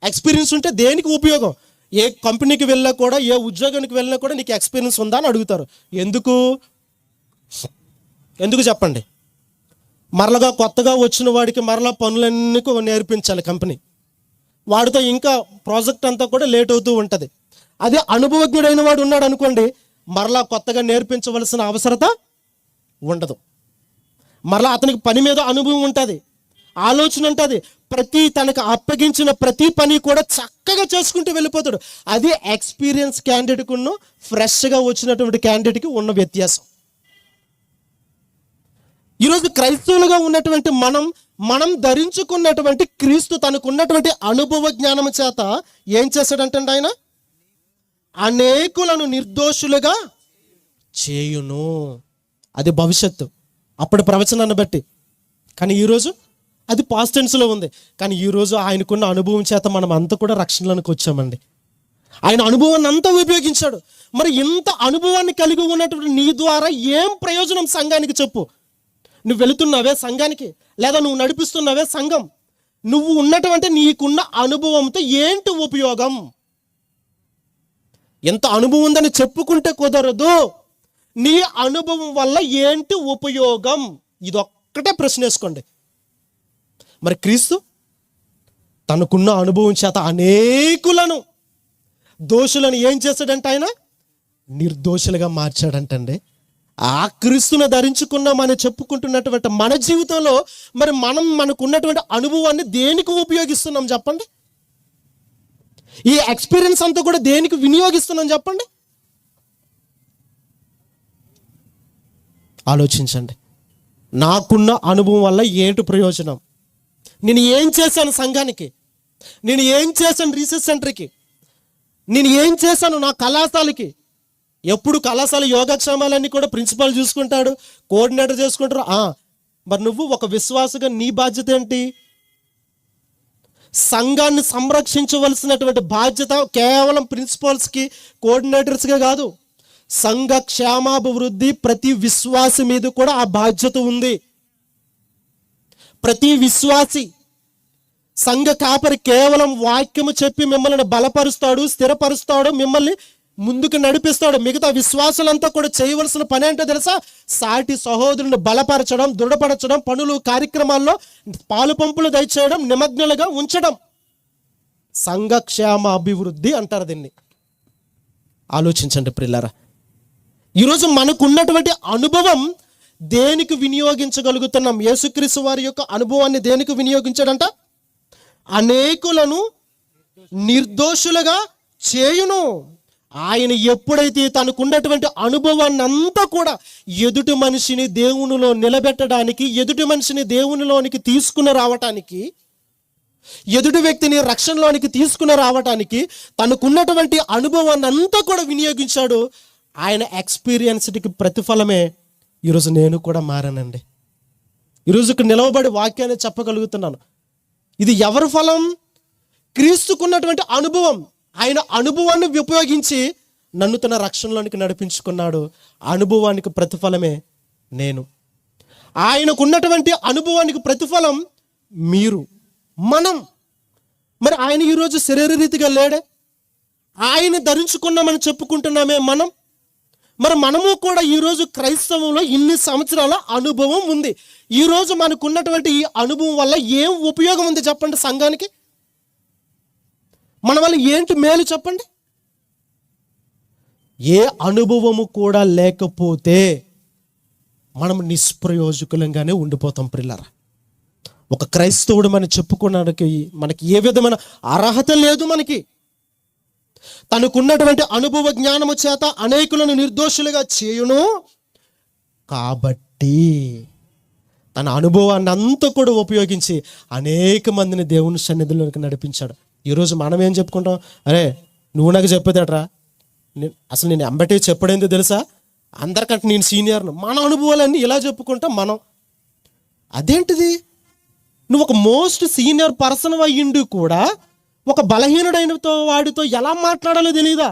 S2: ఎక్స్పీరియన్స్ ఉంటే దేనికి ఉపయోగం? ఏ కంపెనీకి వెళ్ళినా కూడా, ఏ ఉద్యోగానికి వెళ్ళినా కూడా నీకు ఎక్స్పీరియన్స్ ఉందా అని అడుగుతారు. ఎందుకు చెప్పండి? మరలగా కొత్తగా వచ్చిన వాడికి మరలా పనులన్నీ నేర్పించాలి కంపెనీ. వాడితో ఇంకా ప్రాజెక్ట్ అంతా కూడా లేట్ అవుతూ ఉంటుంది. అదే అనుభవజ్ఞుడైన వాడు ఉన్నాడు అనుకోండి, మరలా కొత్తగా నేర్పించవలసిన అవసరత ఉండదు. మరలా అతనికి పని మీద అనుభవం ఉంటుంది, ఆలోచన ఉంటుంది. తనకు అప్పగించిన ప్రతి పని కూడా చక్కగా చేసుకుంటూ వెళ్ళిపోతాడు. అది ఎక్స్పీరియన్స్ క్యాండిడేట్కును ఫ్రెష్గా వచ్చినటువంటి క్యాండిడేట్కి ఉన్న వ్యత్యాసం. ఈరోజు క్రైస్తవులుగా ఉన్నటువంటి మనం ధరించుకున్నటువంటి క్రీస్తు తనకున్నటువంటి అనుభవ జ్ఞానం చేత ఏం చేశాడంటే ఆయన అనేకులను నిర్దోషులుగా చేయును. అది భవిష్యత్తు, అప్పటి ప్రవచనాన్ని బట్టి. కానీ ఈరోజు అది పాస్ట్ టెన్స్లో ఉంది. కానీ ఈరోజు ఆయనకున్న అనుభవం చేత మనం అంతా కూడా రక్షణలోనికి వచ్చామండి. ఆయన అనుభవాన్ని అంతా ఉపయోగించాడు. మరి ఇంత అనుభవాన్ని కలిగి ఉన్నటువంటి నీ ద్వారా ఏం ప్రయోజనం సంఘానికి చెప్పు? నువ్వు వెళుతున్నావే సంఘానికి, లేదా నువ్వు నడిపిస్తున్నావే సంఘం, నువ్వు ఉన్నటువంటి నీకున్న అనుభవంతో ఏంటి ఉపయోగం? ఎంత అనుభవం ఉందని చెప్పుకుంటే కుదరదు. నీ అనుభవం వల్ల ఏంటి ఉపయోగం? ఇదొక్కటే ప్రశ్న వేసుకోండి. మరి క్రీస్తు తనకున్న అనుభవం చేత అనేకులను దోషులను ఏం చేశాడంటే ఆయన నిర్దోషులుగా మార్చాడంటండి. ఆ క్రీస్తును ధరించుకున్నామని చెప్పుకుంటున్నటువంటి మన జీవితంలో మరి మనకున్నటువంటి అనుభవాన్ని దేనికి ఉపయోగిస్తున్నాం చెప్పండి? ఈ ఎక్స్పీరియన్స్ అంతా కూడా దేనికి వినియోగిస్తున్నాం చెప్పండి? ఆలోచించండి. నాకున్న అనుభవం వల్ల ఏంటి ప్రయోజనం? నేను ఏం చేశాను సంఘానికి? నేను ఏం చేశాను రీసెర్చ్ సెంటర్కి? నేను ఏం చేశాను నా కళాశాలకి? ఎప్పుడు కళాశాల యోగక్షేమాలన్నీ కూడా ప్రిన్సిపాల్ చూసుకుంటాడు, కోఆర్డినేటర్ చేసుకుంటారు. మరి నువ్వు ఒక విశ్వాసగా నీ బాధ్యత ఏంటి? సంఘాన్ని సంరక్షించవలసినటువంటి బాధ్యత కేవలం ప్రిన్సిపాల్స్కి, కోఆర్డినేటర్స్కే కాదు. సంఘ క్షేమాభివృద్ధి ప్రతి విశ్వాసి మీద కూడా ఆ బాధ్యత ఉంది. ప్రతి విశ్వాసి, సంఘ కాపరి కేవలం వాక్యము చెప్పి మిమ్మల్ని బలపరుస్తాడు, స్థిరపరుస్తాడు, మిమ్మల్ని ముందుకు నడిపిస్తాడు. మిగతా విశ్వాసులంతా కూడా చేయవలసిన పని ఏంటో తెలుసా? సాటి సహోదరుని బలపరచడం, దృఢపరచడం, పనులు కార్యక్రమాల్లో పాలు పంపులు దయచేయడం, నిమగ్నులుగా ఉంచడం. సంఘక్షేమ అభివృద్ధి అంటారు దీన్ని. ఆలోచించండి ప్రియులారా. ఈరోజు మనకున్నటువంటి అనుభవం దేనికి వినియోగించగలుగుతున్నాం? యేసుక్రీస్తు వారి యొక్క అనుభవాన్ని దేనికి వినియోగించాడంట? అనేకులను నిర్దోషులుగా చేయును. ఆయన ఎప్పుడైతే తనకున్నటువంటి అనుభవాన్ని అంతా కూడా ఎదుటి మనిషిని దేవునిలో నిలబెట్టడానికి, ఎదుటి మనిషిని దేవునిలోనికి తీసుకుని రావటానికి, ఎదుటి వ్యక్తిని రక్షణలోనికి తీసుకుని రావటానికి తనకున్నటువంటి అనుభవాన్ని అంతా కూడా వినియోగించాడు. ఆయన ఎక్స్పీరియన్స్కి ప్రతిఫలమే ఈరోజు నేను కూడా మారానండి. ఈరోజుకు నిలవబడి వాక్యాన్ని చెప్పగలుగుతున్నాను. ఇది ఎవరి ఫలం? క్రీస్తుకున్నటువంటి అనుభవం. ఆయన అనుభవాన్ని ఉపయోగించి నన్ను తన రక్షణలోనికి నడిపించుకున్నాడు. అనుభవానికి ప్రతిఫలమే నేను. ఆయనకున్నటువంటి అనుభవానికి ప్రతిఫలం మీరు, మనం. మరి ఆయన ఈరోజు శరీరరీతిగా లేడే, ఆయన ధరించుకున్నామని చెప్పుకుంటున్నామే మనం. మరి మనము కూడా ఈరోజు క్రైస్తవంలో ఇన్ని సంవత్సరాల అనుభవం ఉంది. ఈరోజు మనకున్నటువంటి ఈ అనుభవం వల్ల ఏం ఉపయోగం ఉంది చెప్పండి సంఘానికి? మన వల్ల ఏంటి మేలు చెప్పండి? ఏ అనుభవము కూడా లేకపోతే మనం నిష్ప్రయోజకులంగానే ఉండిపోతాం ప్రియులారా. ఒక క్రైస్తవుడు మనం చెప్పుకోవడానికి మనకి ఏ విధమైన అర్హత లేదు. మనకి తనకున్నటువంటి అనుభవ జ్ఞానము చేత అనేకులను నిర్దోషులుగా చేయును కాబట్టి తన అనుభవాన్ని అంతా కూడా ఉపయోగించి అనేక మందిని దేవుని సన్నిధిలోకి నడిపించాడు. ఈరోజు మనం ఏం చెప్పుకుంటాం? అరే నువ్వు నాకు చెప్పేదట్రా, అసలు నేను ఎంబటే చెప్పడేందో తెలుసా, అందరికంటే నేను సీనియర్ను. మన అనుభవాలన్నీ ఇలా చెప్పుకుంటాం మనం. అదేంటిది? నువ్వు ఒక మోస్ట్ సీనియర్ పర్సన్ అయ్యిండు కూడా ఒక బలహీనుడైన వాడితో ఎలా మాట్లాడాలో తెలియదా?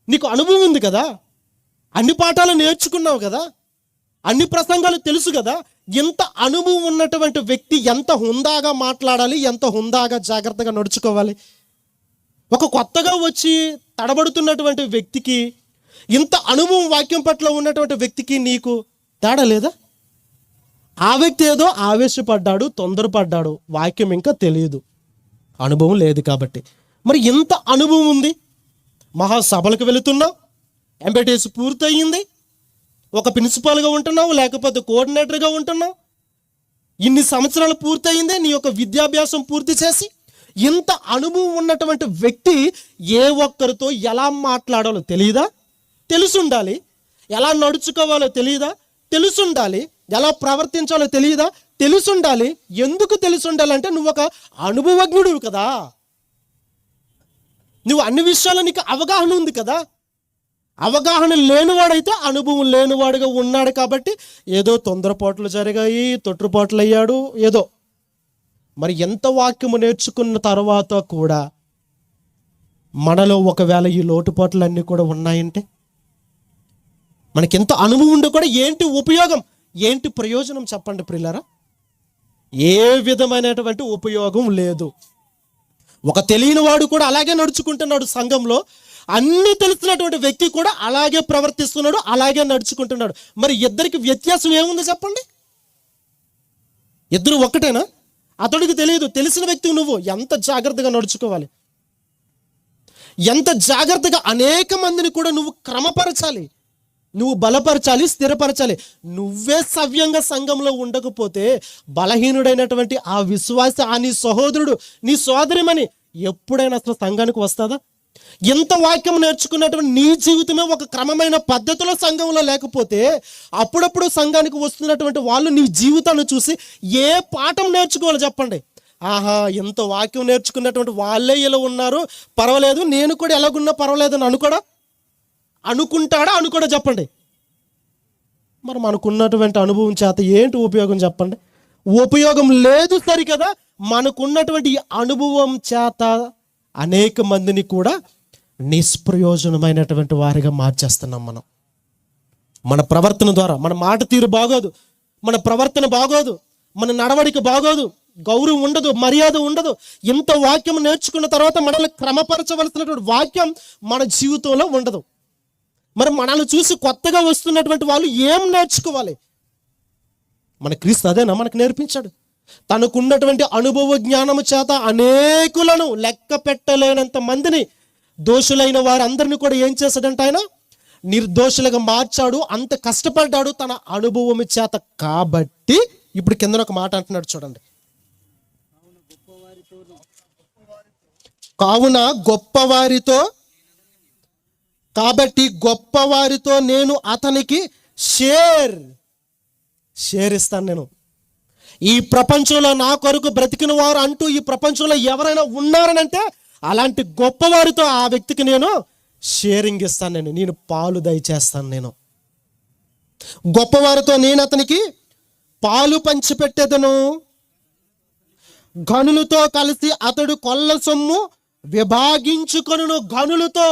S2: నీకు అనుభవం ఉంది కదా, అన్ని పాఠాలు నేర్చుకున్నావు కదా, అన్ని ప్రసంగాలు తెలుసు కదా. ఎంత అనుభవం ఉన్నటువంటి వ్యక్తి ఎంత హుందాగా మాట్లాడాలి, ఎంత హుందాగా జాగ్రత్తగా నడుచుకోవాలి. ఒక కొత్తగా వచ్చి తడబడుతున్నటువంటి వ్యక్తికి, ఇంత అనుభవం వాక్యం పట్ల ఉన్నటువంటి వ్యక్తికి నీకు తేడా లేదా? ఆ వ్యక్తి ఏదో ఆవేశపడ్డాడు, తొందరపడ్డాడు, వాక్యం ఇంకా తెలియదు, అనుభవం లేదు కాబట్టి. మరి ఇంత అనుభవం ఉంది, మహాసభలకు వెళుతున్నావు, ఎంబీటీఎస్ పూర్తయింది, ఒక ప్రిన్సిపాల్గా ఉంటున్నావు, లేకపోతే కోఆర్డినేటర్గా ఉంటున్నావు, ఇన్ని సంవత్సరాలు పూర్తయిందే నీ యొక్క విద్యాభ్యాసం పూర్తి చేసి. ఇంత అనుభవం ఉన్నటువంటి వ్యక్తి ఏ ఒక్కరితో ఎలా మాట్లాడాలో తెలియదా? తెలుసుండాలి. ఎలా నడుచుకోవాలో తెలియదా? తెలుసుండాలి. ఎలా ప్రవర్తించాలో తెలియదా? తెలుసుండాలి. ఎందుకు తెలుసుండాలంటే నువ్వు ఒక అనుభవజ్ఞుడు కదా, నువ్వు అన్ని విషయాల్లో నీకు అవగాహన ఉంది కదా. అవగాహన లేనివాడైతే అనుభవం లేనివాడుగా ఉన్నాడు కాబట్టి ఏదో తొందరపాట్లు జరిగాయి, తొట్టుపాట్లు అయ్యాడు ఏదో. మరి ఎంత వాక్యము నేర్చుకున్న తర్వాత కూడా మనలో ఒకవేళ ఈ లోటుపాట్లన్నీ కూడా ఉన్నాయంటే మనకెంత అనుభవం ఉండి కూడా ఏంటి ఉపయోగం, ఏంటి ప్రయోజనం చెప్పండి ప్రియులారా? ఏ విధమైనటువంటి ఉపయోగం లేదు. ఒక తెలియని వాడు కూడా అలాగే నడుచుకుంటున్నాడు సంఘంలో, అన్ని తెలిసినటువంటి వ్యక్తి కూడా అలాగే ప్రవర్తిస్తున్నాడు, అలాగే నడుచుకుంటున్నాడు. మరి ఇద్దరికి వ్యత్యాసం ఏముంది చెప్పండి? ఇద్దరు ఒక్కటేనా? అతడికి తెలియదు, తెలిసిన వ్యక్తి నువ్వు ఎంత జాగ్రత్తగా నడుచుకోవాలి, ఎంత జాగ్రత్తగా అనేక మందిని కూడా నువ్వు క్రమపరచాలి, నువ్వు బలపరచాలి, స్థిరపరచాలి. నువ్వే సవ్యంగా సంఘంలో ఉండకపోతే బలహీనుడైనటువంటి ఆ విశ్వాస, ఆ నీ సహోదరుడు, నీ సోదరిమని ఎప్పుడైనా అసలు సంఘానికి వస్తుందా? ఎంత వాక్యం నేర్చుకున్నటువంటి నీ జీవితమే ఒక క్రమమైన పద్ధతిలో సంఘంలో లేకపోతే అప్పుడప్పుడు సంఘానికి వస్తున్నటువంటి వాళ్ళు నీ జీవితాన్ని చూసి ఏ పాఠం నేర్చుకోవాలి చెప్పండి? ఆహా, ఎంత వాక్యం నేర్చుకున్నటువంటి వాళ్ళే ఇలా ఉన్నారు, పర్వాలేదు, నేను కూడా ఎలాగున్నా పర్వాలేదు అని అనుకుంటాడా అనుకోడా చెప్పండి? మరి మనకున్నటువంటి అనుభవం చేత ఏంటి ఉపయోగం చెప్పండి? ఉపయోగం లేదు సరికదా. మనకున్నటువంటి అనుభవం చేత అనేక మందిని కూడా నిష్ప్రయోజనమైనటువంటి వారిగా మార్చేస్తున్నాం మనం. మన ప్రవర్తన ద్వారా మన మాట తీరు బాగోదు, మన ప్రవర్తన బాగోదు, మన నడవడిక బాగోదు, గౌరవం ఉండదు, మర్యాద ఉండదు. ఇంత వాక్యం నేర్చుకున్న తర్వాత మనల్ని క్రమపరచవలసినటువంటి వాక్యం మన జీవితంలో ఉండదు. మరి మనల్ని చూసి కొత్తగా వస్తున్నటువంటి వాళ్ళు ఏం నేర్చుకోవాలి? మన క్రీస్తు అదేనా మనకు నేర్పించాడు? తనకున్నటువంటి అనుభవ జ్ఞానము చేత అనేకులను, లెక్క పెట్టలేనంత మందిని, దోషులైన వారందరినీ కూడా ఏం చేశాడంటే ఆయన నిర్దోషులుగా మార్చాడు. అంత కష్టపడ్డాడు తన అనుభవం చేత. కాబట్టి ఇప్పుడు కింద ఒక మాట అంటున్నాడు చూడండి, కావున గొప్పవారితో కాబట్టి గొప్పవారితో నేను అతనికి షేర్ ఇస్తాను. నేను ఈ ప్రపంచంలో నా కొరకు బ్రతికిన వారు అంటూ ఈ ప్రపంచంలో ఎవరైనా ఉన్నారనంటే అలాంటి గొప్పవారితో ఆ వ్యక్తికి నేను షేరింగ్ ఇస్తాను. నేను పాలు దయచేస్తాను. నేను గొప్పవారితో నేను అతనికి పాలు పంచిపెట్టేదను. గనులతో కలిసి అతడు కొల్ల సొమ్ము విభాగించుకొనును. గనులతో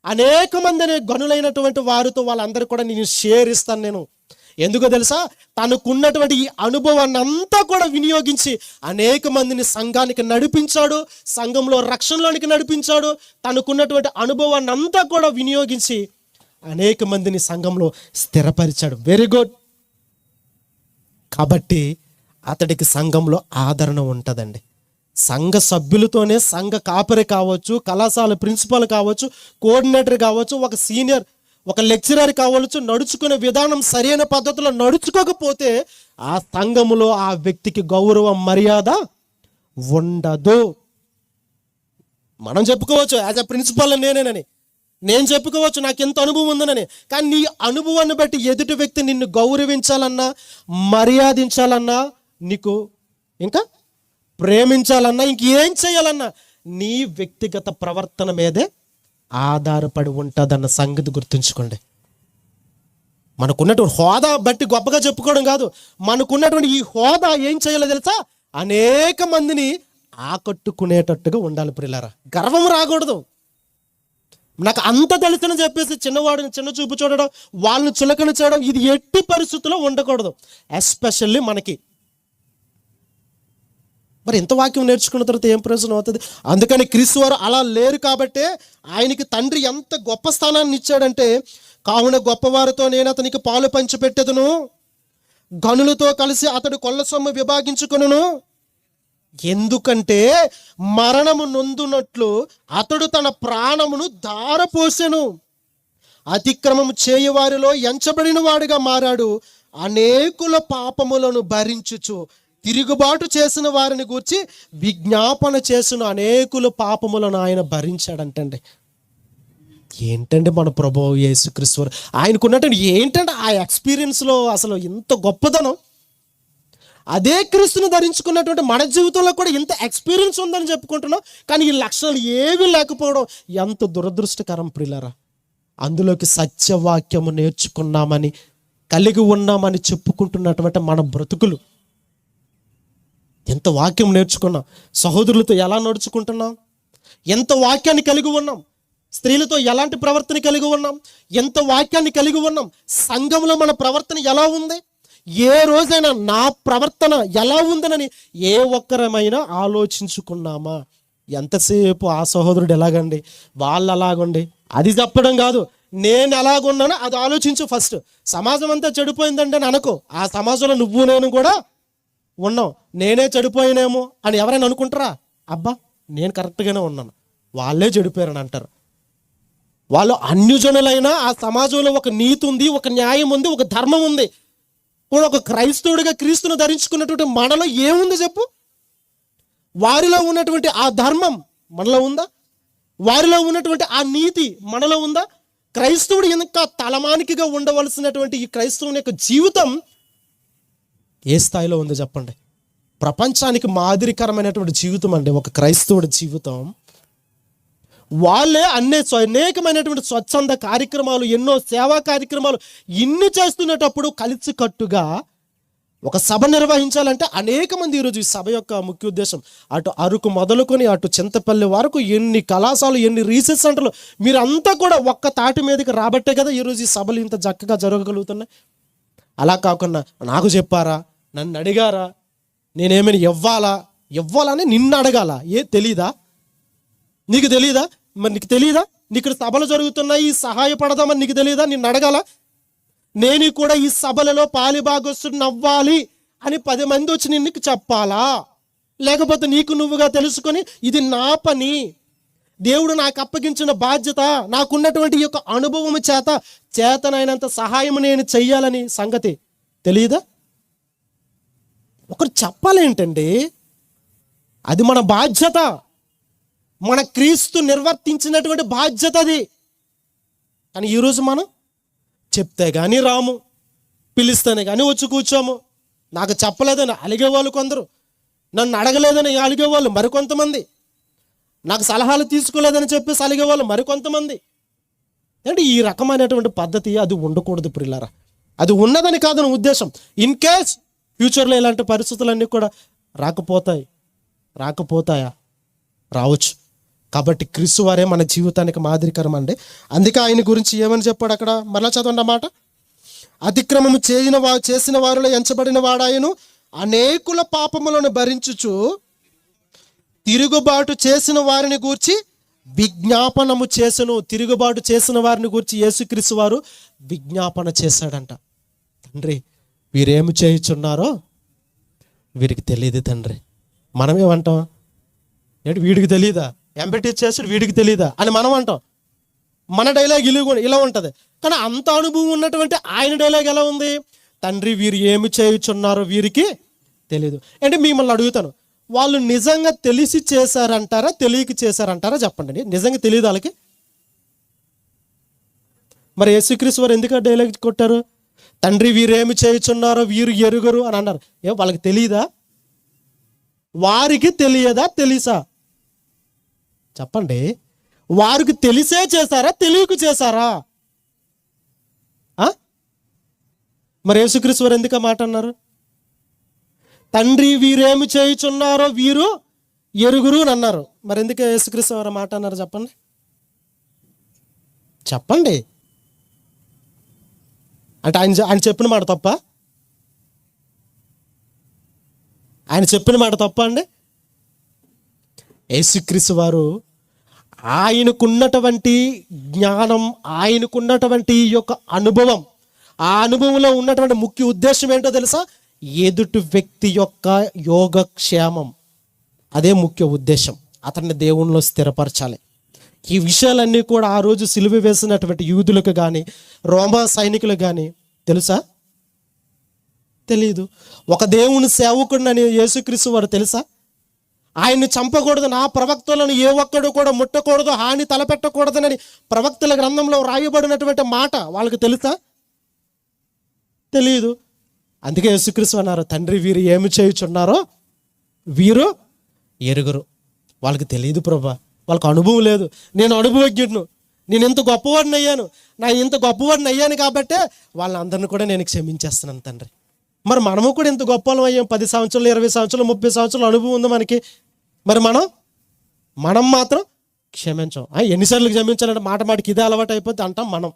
S2: అనేక మంది గనులైనటువంటి వారితో వాళ్ళందరూ కూడా నేను షేర్ ఇస్తాను. నేను ఎందుకో తెలుసా, తనకున్నటువంటి ఈ అనుభవాన్ని అంతా కూడా వినియోగించి అనేక మందిని సంఘానికి నడిపించాడు, సంఘంలో రక్షణలోనికి నడిపించాడు. తనకున్నటువంటి అనుభవాన్ని అంతా కూడా వినియోగించి అనేక మందిని సంఘంలో స్థిరపరిచాడు. Very good. కాబట్టి అతడికి సంఘంలో ఆదరణ ఉంటుందండి. సంఘ సభ్యులతోనే సంఘ కాపరి కావచ్చు, కళాశాల ప్రిన్సిపాల్ కావచ్చు, కోఆర్డినేటర్ కావచ్చు, ఒక సీనియర్, ఒక లెక్చరర్ కావచ్చు, నడుచుకునే విధానం సరైన పద్ధతిలో నడుచుకోకపోతే ఆ సంఘములో ఆ వ్యక్తికి గౌరవం మర్యాద ఉండదు. మనం చెప్పుకోవచ్చు యాజ్ అ ప్రిన్సిపల్ నేనేనని, నేను చెప్పుకోవచ్చు నాకు ఎంత అనుభవం ఉందనని. కానీ నీ అనుభవాన్ని బట్టి ఎదుటి వ్యక్తి నిన్ను గౌరవించాలన్నా, మర్యాదించాలన్నా, నీకు ఇంకా ప్రేమించాలన్నా, ఇంకేం చేయాలన్నా నీ వ్యక్తిగత ప్రవర్తన మీదే ఆధారపడి ఉంటుందన్న సంగతి గుర్తుంచుకోండి. మనకున్నటువంటి హోదా బట్టి గొప్పగా చెప్పుకోవడం కాదు, మనకున్నటువంటి ఈ హోదా ఏం చేయాలో తెలుసా, అనేక మందిని ఆకట్టుకునేటట్టుగా ఉండాలి. ప్రియులారా, గర్వం రాకూడదు. నాకు అంత తెలుసని చెప్పేసి చిన్నవాడిని చిన్న చూపు చూడడం, వాళ్ళని చులకన చేయడం, ఇది ఎట్టి పరిస్థితుల్లో ఉండకూడదు. ఎస్పెషల్లీ మనకి. మరి ఎంత వాక్యం నేర్చుకున్న తర్వాత ఏం ప్రయోజనం అవుతుంది? అందుకని క్రీస్తు వారు అలా లేరు కాబట్టే ఆయనకి తండ్రి ఎంత గొప్ప స్థానాన్ని ఇచ్చాడంటే, కావున గొప్పవారితో నేను అతనికి పాలు పంచిపెట్టెదను, గనులతో కలిసి అతడు కొల్ల సొమ్ము విభాగించుకొనును. ఎందుకంటే మరణము నొందునట్లు అతడు తన ప్రాణమును ధారపోసెను. అతిక్రమము చేయువారిలో ఎంచబడిన వాడిగా మారాడు. అనేకుల పాపములను భరించుచు తిరుగుబాటు చేసిన వారిని గూర్చి విజ్ఞాపన చేసిన అనేకుల పాపములను ఆయన భరించాడంటండి. ఏంటంటే మన ప్రభువు యేసుక్రీస్తు వారు ఆయనకున్నటువంటి ఏంటంటే ఆ ఎక్స్పీరియన్స్లో అసలు ఇంత గొప్పదనం. అదే క్రీస్తుని ధరించుకున్నటువంటి మన జీవితంలో కూడా ఇంత ఎక్స్పీరియన్స్ ఉందని చెప్పుకుంటున్నాం, కానీ ఈ లక్షణాలు ఏవి లేకపోవడం ఎంత దురదృష్టకరం ప్రియులారా. అందులోకి సత్యవాక్యము నేర్చుకున్నామని, కలిగి ఉన్నామని చెప్పుకుంటున్నటువంటి మన బ్రతుకులు, ఎంత వాక్యం నేర్చుకున్నాం, సహోదరులతో ఎలా నడుచుకుంటున్నాం, ఎంత వాక్యాన్ని కలిగి ఉన్నాం, స్త్రీలతో ఎలాంటి ప్రవర్తన కలిగి ఉన్నాం, ఎంత వాక్యాన్ని కలిగి ఉన్నాం, సంఘంలో మన ప్రవర్తన ఎలా ఉంది, ఏ రోజైనా నా ప్రవర్తన ఎలా ఉందనని ఏ ఒక్కరమైనా ఆలోచించుకున్నామా? ఎంతసేపు ఆ సహోదరుడు ఎలాగండి, వాళ్ళు అలాగండి, అది చెప్పడం కాదు, నేను ఎలాగున్నానో అది ఆలోచించు ఫస్ట్. సమాజం అంతా చెడిపోయిందండి అని అనుకో, ఆ సమాజంలో నువ్వు నేను కూడా ఉన్నాం. నేనే చెడిపోయినేమో అని ఎవరైనా అనుకుంటారా? అబ్బా నేను కరెక్ట్గానే ఉన్నాను, వాళ్ళే చెడిపోయారని అంటారు. వాళ్ళు అన్యజనులైనా ఆ సమాజంలో ఒక నీతి ఉంది, ఒక న్యాయం ఉంది, ఒక ధర్మం ఉంది. కూడా ఒక క్రైస్తవుడిగా క్రీస్తును ధరించుకున్నటువంటి మనలో ఏముంది చెప్పు? వారిలో ఉన్నటువంటి ఆ ధర్మం మనలో ఉందా? వారిలో ఉన్నటువంటి ఆ నీతి మనలో ఉందా? క్రైస్తవుడు ఇంకా తలమానికిగా ఉండవలసినటువంటి ఈ క్రైస్తవుని యొక్క జీవితం ఏ స్థాయిలో ఉందో చెప్పండి. ప్రపంచానికి మాదిరికరమైనటువంటి జీవితం అండి ఒక క్రైస్తవుడి జీవితం. వాళ్ళే అనేకమైనటువంటి స్వచ్ఛంద కార్యక్రమాలు, ఎన్నో సేవా కార్యక్రమాలు ఇన్ని చేస్తున్నటప్పుడు కలిసికట్టుగా ఒక సభ నిర్వహించాలంటే అనేక మంది, ఈరోజు ఈ సభ యొక్క ముఖ్య ఉద్దేశం అటు అరకు మొదలుకొని అటు చింతపల్లి వరకు ఎన్ని కళాశాలలు, ఎన్ని రీసెర్చ్ సెంటర్లు, మీరంతా కూడా ఒక్క తాటి మీదకి రాబట్టే కదా ఈరోజు ఈ సభలు ఇంత చక్కగా జరగగలుగుతున్నాయి. అలా కాకుండా నాకు చెప్పారా, నన్ను అడిగారా, నేనేమైనా ఇవ్వాలని నిన్ను అడగాల? తెలీదా? నీకు తెలీదా? మరి నీకు తెలీదా? నీకు సభలు జరుగుతున్నాయి, సహాయపడదామని నీకు తెలీదా? నిన్ను అడగాల? నేను కూడా ఈ సభలలో పాలిభాగస్తుడిని అవ్వాలి అని 10 మంది వచ్చి నిన్ను చెప్పాలా? లేకపోతే నీకు నువ్వుగా తెలుసుకొని ఇది నా పని, దేవుడు నాకు అప్పగించిన బాధ్యత, నాకున్నటువంటి ఈ యొక్క అనుభవం చేతనైనంత సహాయం నేను చెయ్యాలని సంగతి తెలియదా? ఒకరు చెప్పాలేంటండి, అది మన బాధ్యత, మన క్రీస్తు నిర్వర్తించినటువంటి బాధ్యత అది. కానీ ఈరోజు మనం చెప్తే కానీ రాము, పిలిస్తేనే కానీ వచ్చి కూర్చోము. నాకు చెప్పలేదని అలిగేవాళ్ళు కొందరు, నన్ను అడగలేదని అలిగేవాళ్ళు మరికొంతమంది, నాకు సలహాలు తీసుకోలేదని చెప్పేసి అలిగేవాళ్ళు మరికొంతమంది. అంటే ఈ రకమైనటువంటి పద్ధతి అది ఉండకూడదు ప్రియులారా. అది ఉన్నదని కాదు నా ఉద్దేశం. ఇన్ కేస్ ఫ్యూచర్లో ఇలాంటి పరిస్థితులన్నీ కూడా రాకపోతాయా? రావచ్చు. కాబట్టి క్రీస్తు వారే మన జీవితానికి మాదిరికరం అండి. అందుకే ఆయన గురించి ఏమని చెప్పాడు అక్కడ, మరలా చదవండి మాట. అతిక్రమము చేసిన వారిలో ఎంచబడిన వాడాయను, అనేకుల పాపములను భరించుచు తిరుగుబాటు చేసిన వారిని గూర్చి విజ్ఞాపనము చేసెను. తిరుగుబాటు చేసిన వారిని గూర్చి యేసుక్రీస్తు వారు విజ్ఞాపన చేశాడంట. తండ్రి వీరేమి చేయుచున్నారో వీరికి తెలియదు తండ్రి. మనమేమంటాం, ఏంటి వీడికి తెలియదా, ఎంబెటీ చేసాడు వీడికి తెలియదా అని మనం అంటాం. మన డైలాగ్ ఇలా ఉంటుంది. కానీ అంత అనుభవం ఉన్నటువంటి ఆయన డైలాగ్ ఎలా ఉంది, తండ్రి వీరు ఏమి చేయుచున్నారో వీరికి తెలియదు. అంటే మిమ్మల్ని అడుగుతాను, వాళ్ళు నిజంగా తెలిసి చేశారంటారా తెలియక చేశారంటారా చెప్పండి. నిజంగా తెలియదు వాళ్ళకి. మరి యేసుక్రీస్తు వారు ఎందుకు డైలాగ్ కొట్టారు, తండ్రి వీరేమి చేయుచున్నారో వీరు ఎరుగరు అని అన్నారు. వాళ్ళకి తెలియదా, వారికి తెలియదా, తెలుసా చెప్పండి. వారికి తెలిసే చేశారా తెలియక చేశారా? మరి యేసుక్రీస్తు వారు ఎందుకు ఆ మాట అన్నారు, తండ్రి వీరేమి చేయుచున్నారో వీరు ఎరుగురు అని అన్నారు. మరి ఎందుకు యేసుక్రీస్తు వారు మాట అన్నారు చెప్పండి. అంటే ఆయన చెప్పిన మాట తప్ప? ఆయన చెప్పిన మాట తప్ప అండి? యేసుక్రీస్తు వారు ఆయనకున్నటువంటి జ్ఞానం, ఆయనకున్నటువంటి యొక్క అనుభవం, ఆ అనుభవంలో ఉన్నటువంటి ముఖ్య ఉద్దేశం ఏంటో తెలుసా, ఎదుటి వ్యక్తి యొక్క యోగక్షేమం. అదే ముఖ్య ఉద్దేశం. అతన్ని దేవునిలో స్థిరపరచాలి. ఈ విషయాలన్నీ కూడా ఆ రోజు సిలువ వేసినటువంటి యూదులకు కానీ రోమా సైనికులకు కానీ తెలుసా? తెలియదు. ఒక దేవుని సేవకుడిని యేసుక్రీస్తు వారు తెలుసా? ఆయన్ని చంపకూడదు, నా ప్రవక్తలను ఏ ఒక్కడు కూడా ముట్టకూడదు, హాని తలపెట్టకూడదని ప్రవక్తల గ్రంథంలో రాయబడినటువంటి మాట వాళ్ళకి తెలుసా? తెలియదు. అందుకే యేసుక్రీస్తు అన్నారు, తండ్రి వీరు ఏమి చేయుచున్నారో వీరు ఎరుగురు. వాళ్ళకి తెలియదు ప్రభా, వాళ్ళకి అనుభవం లేదు. నేను అనుభవజ్ఞుడును, నేను ఇంత గొప్పవాడిని అయ్యాను, ఇంత గొప్పవాడిని అయ్యాను కాబట్టే వాళ్ళందరినీ కూడా నేను క్షమించేస్తున్నాను తండ్రి. మరి మనము కూడా ఇంత గొప్పలం అయ్యాం, 10 సంవత్సరాలు 20 సంవత్సరాలు 30 సంవత్సరాలు అనుభవం ఉంది మనకి. మరి మనం మాత్రం క్షమించాం. ఎన్నిసార్లు క్షమించాలంటే మాటికి ఇదే అలవాటు అయిపోతే అంటాం మనం.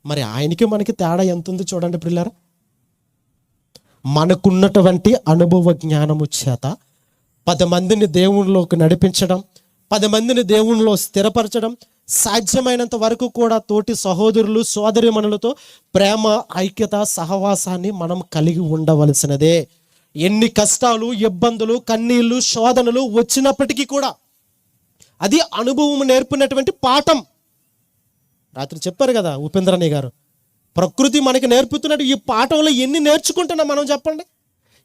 S2: మరి ఆయనకి మనకి తేడా ఎంత ఉంది చూడండి పిల్లరా. మనకున్నటువంటి అనుభవ జ్ఞానము చేత 10 మందిని దేవునిలోకి నడిపించడం, 10 మందిని దేవునిలో స్థిరపరచడం, సాధ్యమైనంత వరకు కూడా తోటి సహోదరులు సోదరిమణులతో ప్రేమ, ఐక్యత, సహవాసాన్ని మనం కలిగి ఉండవలసినదే. ఎన్ని కష్టాలు, ఇబ్బందులు, కన్నీళ్లు, శోధనలు వచ్చినప్పటికీ కూడా అది అనుభవం నేర్పినటువంటి పాఠం. రాత్రి చెప్పారు కదా ఉపేంద్రని గారు, ప్రకృతి మనకి నేర్పుతున్నట్టు ఈ పాఠంలో ఎన్ని నేర్చుకుంటున్నాం మనం చెప్పండి.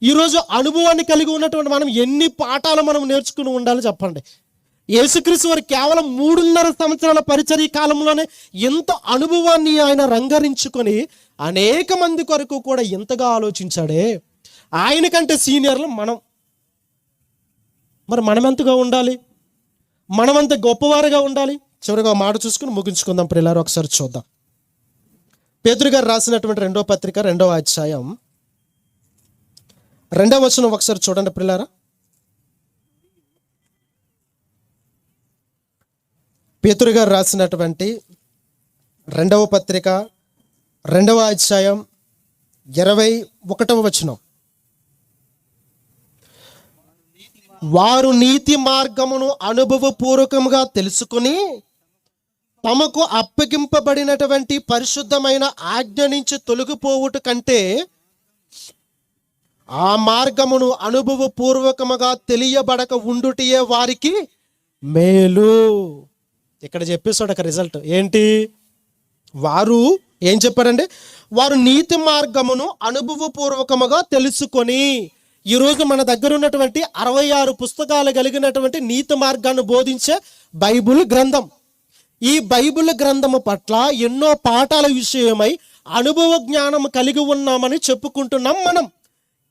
S2: ఈరోజు అనుభవాన్ని కలిగి ఉన్నటువంటి మనం ఎన్ని పాఠాలు మనం నేర్చుకుని ఉండాలి చెప్పండి. యేసుక్రీస్తు వారు కేవలం 3.5 సంవత్సరాల పరిచర్య కాలంలోనే ఎంత అనుభవాన్ని ఆయన రంగరించుకొని అనేక మంది కొరకు కూడా ఎంతగా ఆలోచించాడే. ఆయన కంటే సీనియర్లు మనం. మరి మనమెంతగా ఉండాలి, మనమంత గొప్పవారుగా ఉండాలి. చివరిగా మాట చూసుకుని ముగించుకుందాం ప్రియులారా. ఒకసారి చూద్దాం. పేతురు గారు రాసినటువంటి 2వ పత్రిక 2వ అధ్యాయం 2వ వచనం ఒకసారి చూడండి ప్రియులారా. పేతురు గారు రాసినటువంటి 2వ పత్రిక 2వ అధ్యాయం 21వ వచనం. వారు నీతి మార్గమును అనుభవపూర్వకంగా తెలుసుకుని తమకు అప్పగింపబడినటువంటి పరిశుద్ధమైన ఆజ్ఞ నుంచి తొలగిపోవుట కంటే ఆ మార్గమును అనుభవపూర్వకముగా తెలియబడక ఉండుటయే వారికి మేలు. ఇక్కడ చెప్పేసాడు ఒక రిజల్ట్ ఏంటి, వారు ఏం చెప్పారంటే, వారు నీతి మార్గమును అనుభవపూర్వకముగా తెలుసుకొని. ఈరోజు మన దగ్గర ఉన్నటువంటి 66 పుస్తకాలు కలిగినటువంటి నీతి మార్గాన్ని బోధించే బైబుల్ గ్రంథం. ఈ బైబిల్ గ్రంథము పట్ల ఎన్నో పాఠాల విషయమై అనుభవ జ్ఞానం కలిగి ఉన్నామని చెప్పుకుంటున్నాం మనం.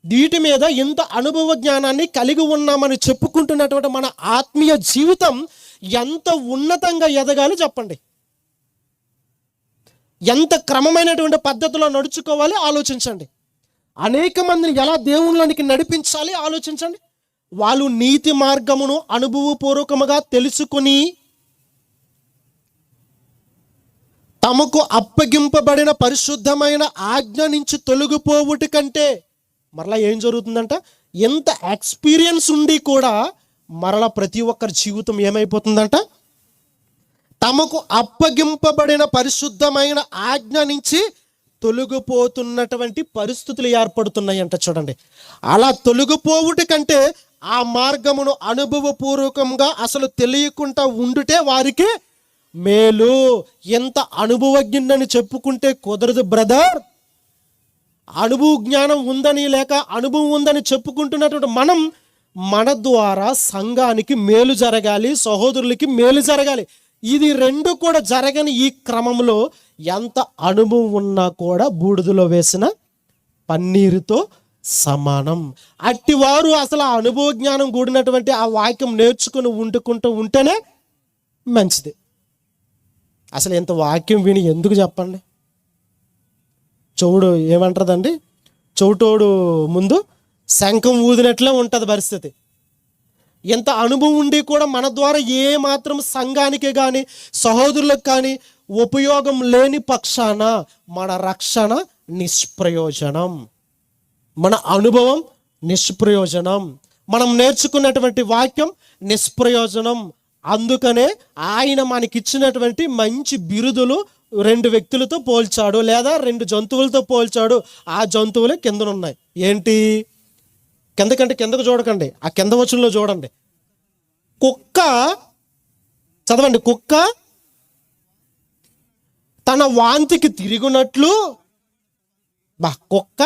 S2: వీటి మీద ఇంత అనుభవ జ్ఞానాన్ని కలిగి ఉన్నామని చెప్పుకుంటున్నటువంటి మన ఆత్మీయ జీవితం ఎంత ఉన్నతంగా ఎదగాలి చెప్పండి. ఎంత క్రమమైనటువంటి పద్ధతిలో నడుచుకోవాలి ఆలోచించండి. అనేక మందిని ఎలా దేవుళ్ళనికి నడిపించాలి ఆలోచించండి. వాళ్ళు నీతి మార్గమును అనుభవపూర్వకముగా తెలుసుకుని తమకు అప్పగింపబడిన పరిశుద్ధమైన ఆజ్ఞ నుంచి తొలగిపోవుట కంటే, మరలా ఏం జరుగుతుందంట, ఎంత ఎక్స్పీరియన్స్ ఉండి కూడా మరలా ప్రతి ఒక్కరి జీవితం ఏమైపోతుందంట, తమకు అప్పగింపబడిన పరిశుద్ధమైన ఆజ్ఞ నుంచి తొలగిపోతున్నటువంటి పరిస్థితులు ఏర్పడుతున్నాయంట. చూడండి, అలా తొలగిపోవుట కంటే ఆ మార్గమును అనుభవపూర్వకంగా అసలు తెలియకుండా ఉండుటే వారికి మేలు. ఎంత అనుభవజ్ఞుడని చెప్పుకుంటే కుదరదు బ్రదర్. అనుభవ జ్ఞానం ఉందని లేక అనుభవం ఉందని చెప్పుకుంటున్నటువంటి మనం, మన ద్వారా సంఘానికి మేలు జరగాలి, సహోదరులకి మేలు జరగాలి. ఇది రెండు కూడా జరగని ఈ క్రమంలో ఎంత అనుభవం ఉన్నా కూడా బూడిదలో వేసిన పన్నీరుతో సమానం. అట్టివారు అసలు ఆ అనుభవ జ్ఞానం కూడినటువంటి ఆ వాక్యం నేర్చుకుని వండుకుంటూ ఉంటేనే మంచిది. అసలు ఎంత వాక్యం విని ఎందుకు చెప్పండి? చెవుడు ఏమంటుందండి, చెవిటోడు ముందు శంఖం ఊదినట్లే ఉంటుంది పరిస్థితి. ఎంత అనుభవం ఉండి కూడా మన ద్వారా ఏ మాత్రం సంఘానికి కానీ సహోదరులకు కానీ ఉపయోగం లేని పక్షాన మన రక్షణ నిష్ప్రయోజనం, మన అనుభవం నిష్ప్రయోజనం, మనం నేర్చుకున్నటువంటి వాక్యం నిష్ప్రయోజనం. అందుకనే ఆయన మనకిచ్చినటువంటి మంచి బిరుదులు 2 వ్యక్తులతో పోల్చాడు, లేదా 2 జంతువులతో పోల్చాడు. ఆ జంతువులే కిందనున్నాయి. ఏంటి? కిందకంటే కిందకు చూడకండి, ఆ కింద వచనంలో చూడండి. కుక్క, చదవండి, కుక్క తన వాంతికి తిరిగినట్లు, కుక్క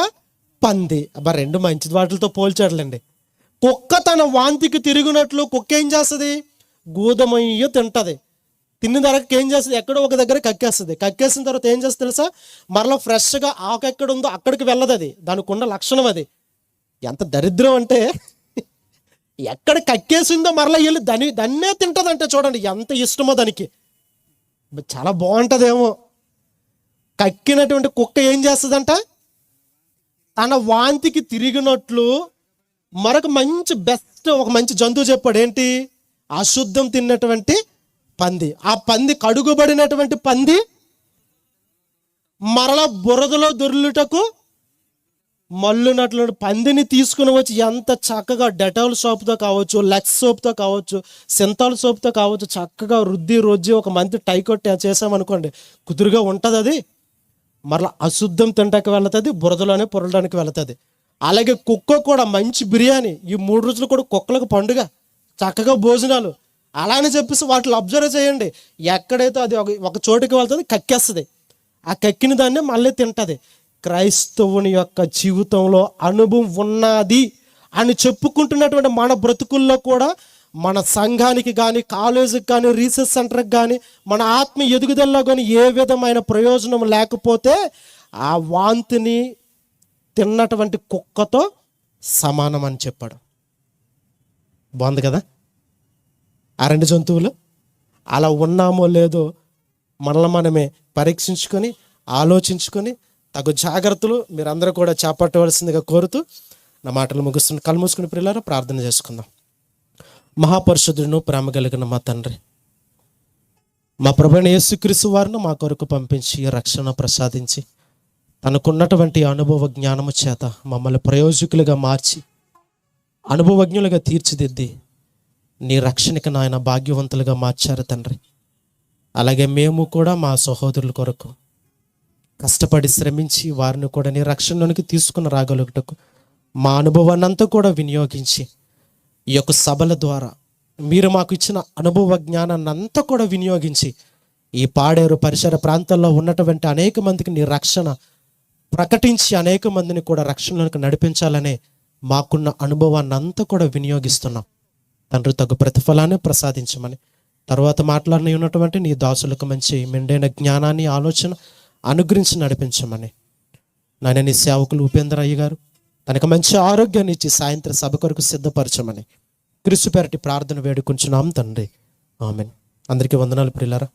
S2: పంది, 2 మంచి వాటితో పోల్చాడులేండి. కుక్క తన వాంతికి తిరిగినట్లు కుక్క ఏం చేస్తుంది? గూదమయ్య తింటది. తిన్న తర్వాత ఏం చేస్తుంది? ఎక్కడో ఒక దగ్గర కక్కేస్తుంది. కక్కేసిన తర్వాత ఏం చేస్తుంది తెలుసా? మరలా ఫ్రెష్గా ఆకు ఎక్కడ ఉందో అక్కడికి వెళ్ళదు. అది దానికి ఉన్న లక్షణం. అది ఎంత దరిద్రం అంటే, ఎక్కడ కక్కేసిందో మరలా వెళ్ళి దాన్నే తింటదంటే చూడండి ఎంత ఇష్టమో దానికి. చాలా బాగుంటుందేమో. కక్కినటువంటి కుక్క ఏం చేస్తుందంట? తన వాంతికి తిరిగినట్లు మరొక మంచి ఒక మంచి జంతువు చెప్పాడు. ఏంటి? అశుద్ధం తిన్నటువంటి పంది. ఆ పంది, కడుగుబడినటువంటి పంది మరలా బురదలో దొర్లుటకు మల్లునట్లు పందిని తీసుకుని వచ్చి ఎంత చక్కగా డెటాల్ సోప్తో కావచ్చు, లక్స్ సోప్తో కావచ్చు, సింతాల్ సోప్తో కావచ్చు, చక్కగా రుద్ది ఒక మంత్ టై కొట్టి చేసామనుకోండి, కుదురుగా ఉంటుంది. అది మరలా అశుద్ధం తింటానికి వెళ్తుంది, బురదలోనే పొరలడానికి వెళ్తుంది. అలాగే కుక్క కూడా మంచి బిర్యానీ, ఈ 3 రోజులు కూడా కుక్కలకు పండుగ, చక్కగా భోజనాలు. అలానే చెప్పేసి వాటిని అబ్జర్వ్ చేయండి. ఎక్కడైతే అది ఒక చోటుకి వెళ్తుంది, కక్కేస్తుంది. ఆ కక్కిన దాన్ని మళ్ళీ తింటుంది. క్రైస్తవుని యొక్క జీవితంలో అనుభవం ఉన్నది అని చెప్పుకుంటున్నటువంటి మన బ్రతుకుల్లో కూడా, మన సంఘానికి కానీ, కాలేజీకి కానీ, రీసెర్చ్ సెంటర్కి కానీ, మన ఆత్మ ఎదుగుదలలో కానీ ఏ విధమైన ప్రయోజనం లేకపోతే ఆ వాంతిని తిన్నటువంటి కుక్కతో సమానం అని చెప్పాడు. బాగుంది కదా? ఆ 2 జంతువులు అలా ఉన్నామో లేదో మనమే పరీక్షించుకొని ఆలోచించుకొని తగు జాగ్రత్తలు మీరందరూ కూడా చేపట్టవలసిందిగా కోరుతూ నా మాటలు ముగిస్తున్న. కళ్ళు మూసుకుని ప్రియులారా ప్రార్థన చేసుకుందాం. మహాపరిశుద్ధుడును ప్రేమ కలిగిన మా తండ్రి, మా ప్రభువైన యేసుక్రీస్తు వారిని మా కొరకు పంపించి రక్షణ ప్రసాదించి తనకున్నటువంటి అనుభవ జ్ఞానము చేత మమ్మల్ని ప్రయోజకులుగా మార్చి అనుభవజ్ఞులుగా తీర్చిదిద్ది నీ రక్షణకి నాయన భాగ్యవంతులుగా మార్చారు తండ్రి. అలాగే మేము కూడా మా సహోదరుల కొరకు కష్టపడి శ్రమించి వారిని కూడా నీ రక్షణలోనికి తీసుకుని రాగలుగుటకు మా అనుభవాన్ని అంతా కూడా వినియోగించి ఈ యొక్క సభల ద్వారా మీరు మాకు ఇచ్చిన అనుభవ జ్ఞానాన్ని అంతా కూడా వినియోగించి ఈ పాడేరు పరిసర ప్రాంతాల్లో ఉన్నటువంటి అనేక మందికి నీ రక్షణ ప్రకటించి అనేక మందిని కూడా రక్షణలోకి నడిపించాలనే మాకున్న అనుభవాన్ని అంతా కూడా వినియోగిస్తున్నాం తండ్రి. తగు ప్రతిఫలాన్ని ప్రసాదించమని తర్వాత మాట్లాడిన ఉన్నటువంటి నీ దాసులకు మంచి మెండైన జ్ఞానాన్ని ఆలోచన అనుగ్రహించి నడిపించమని నాయన నీ సేవకులు ఉపేంద్ర అయ్య గారు తనకు మంచి ఆరోగ్యాన్ని ఇచ్చి సాయంత్రం సభ కొరకు సిద్ధపరచమని క్రీస్తు పేరటి ప్రార్థన వేడుకుంటున్నాం తండ్రి. ఆమెన్. అందరికీ వందనాలు ప్రియులారా.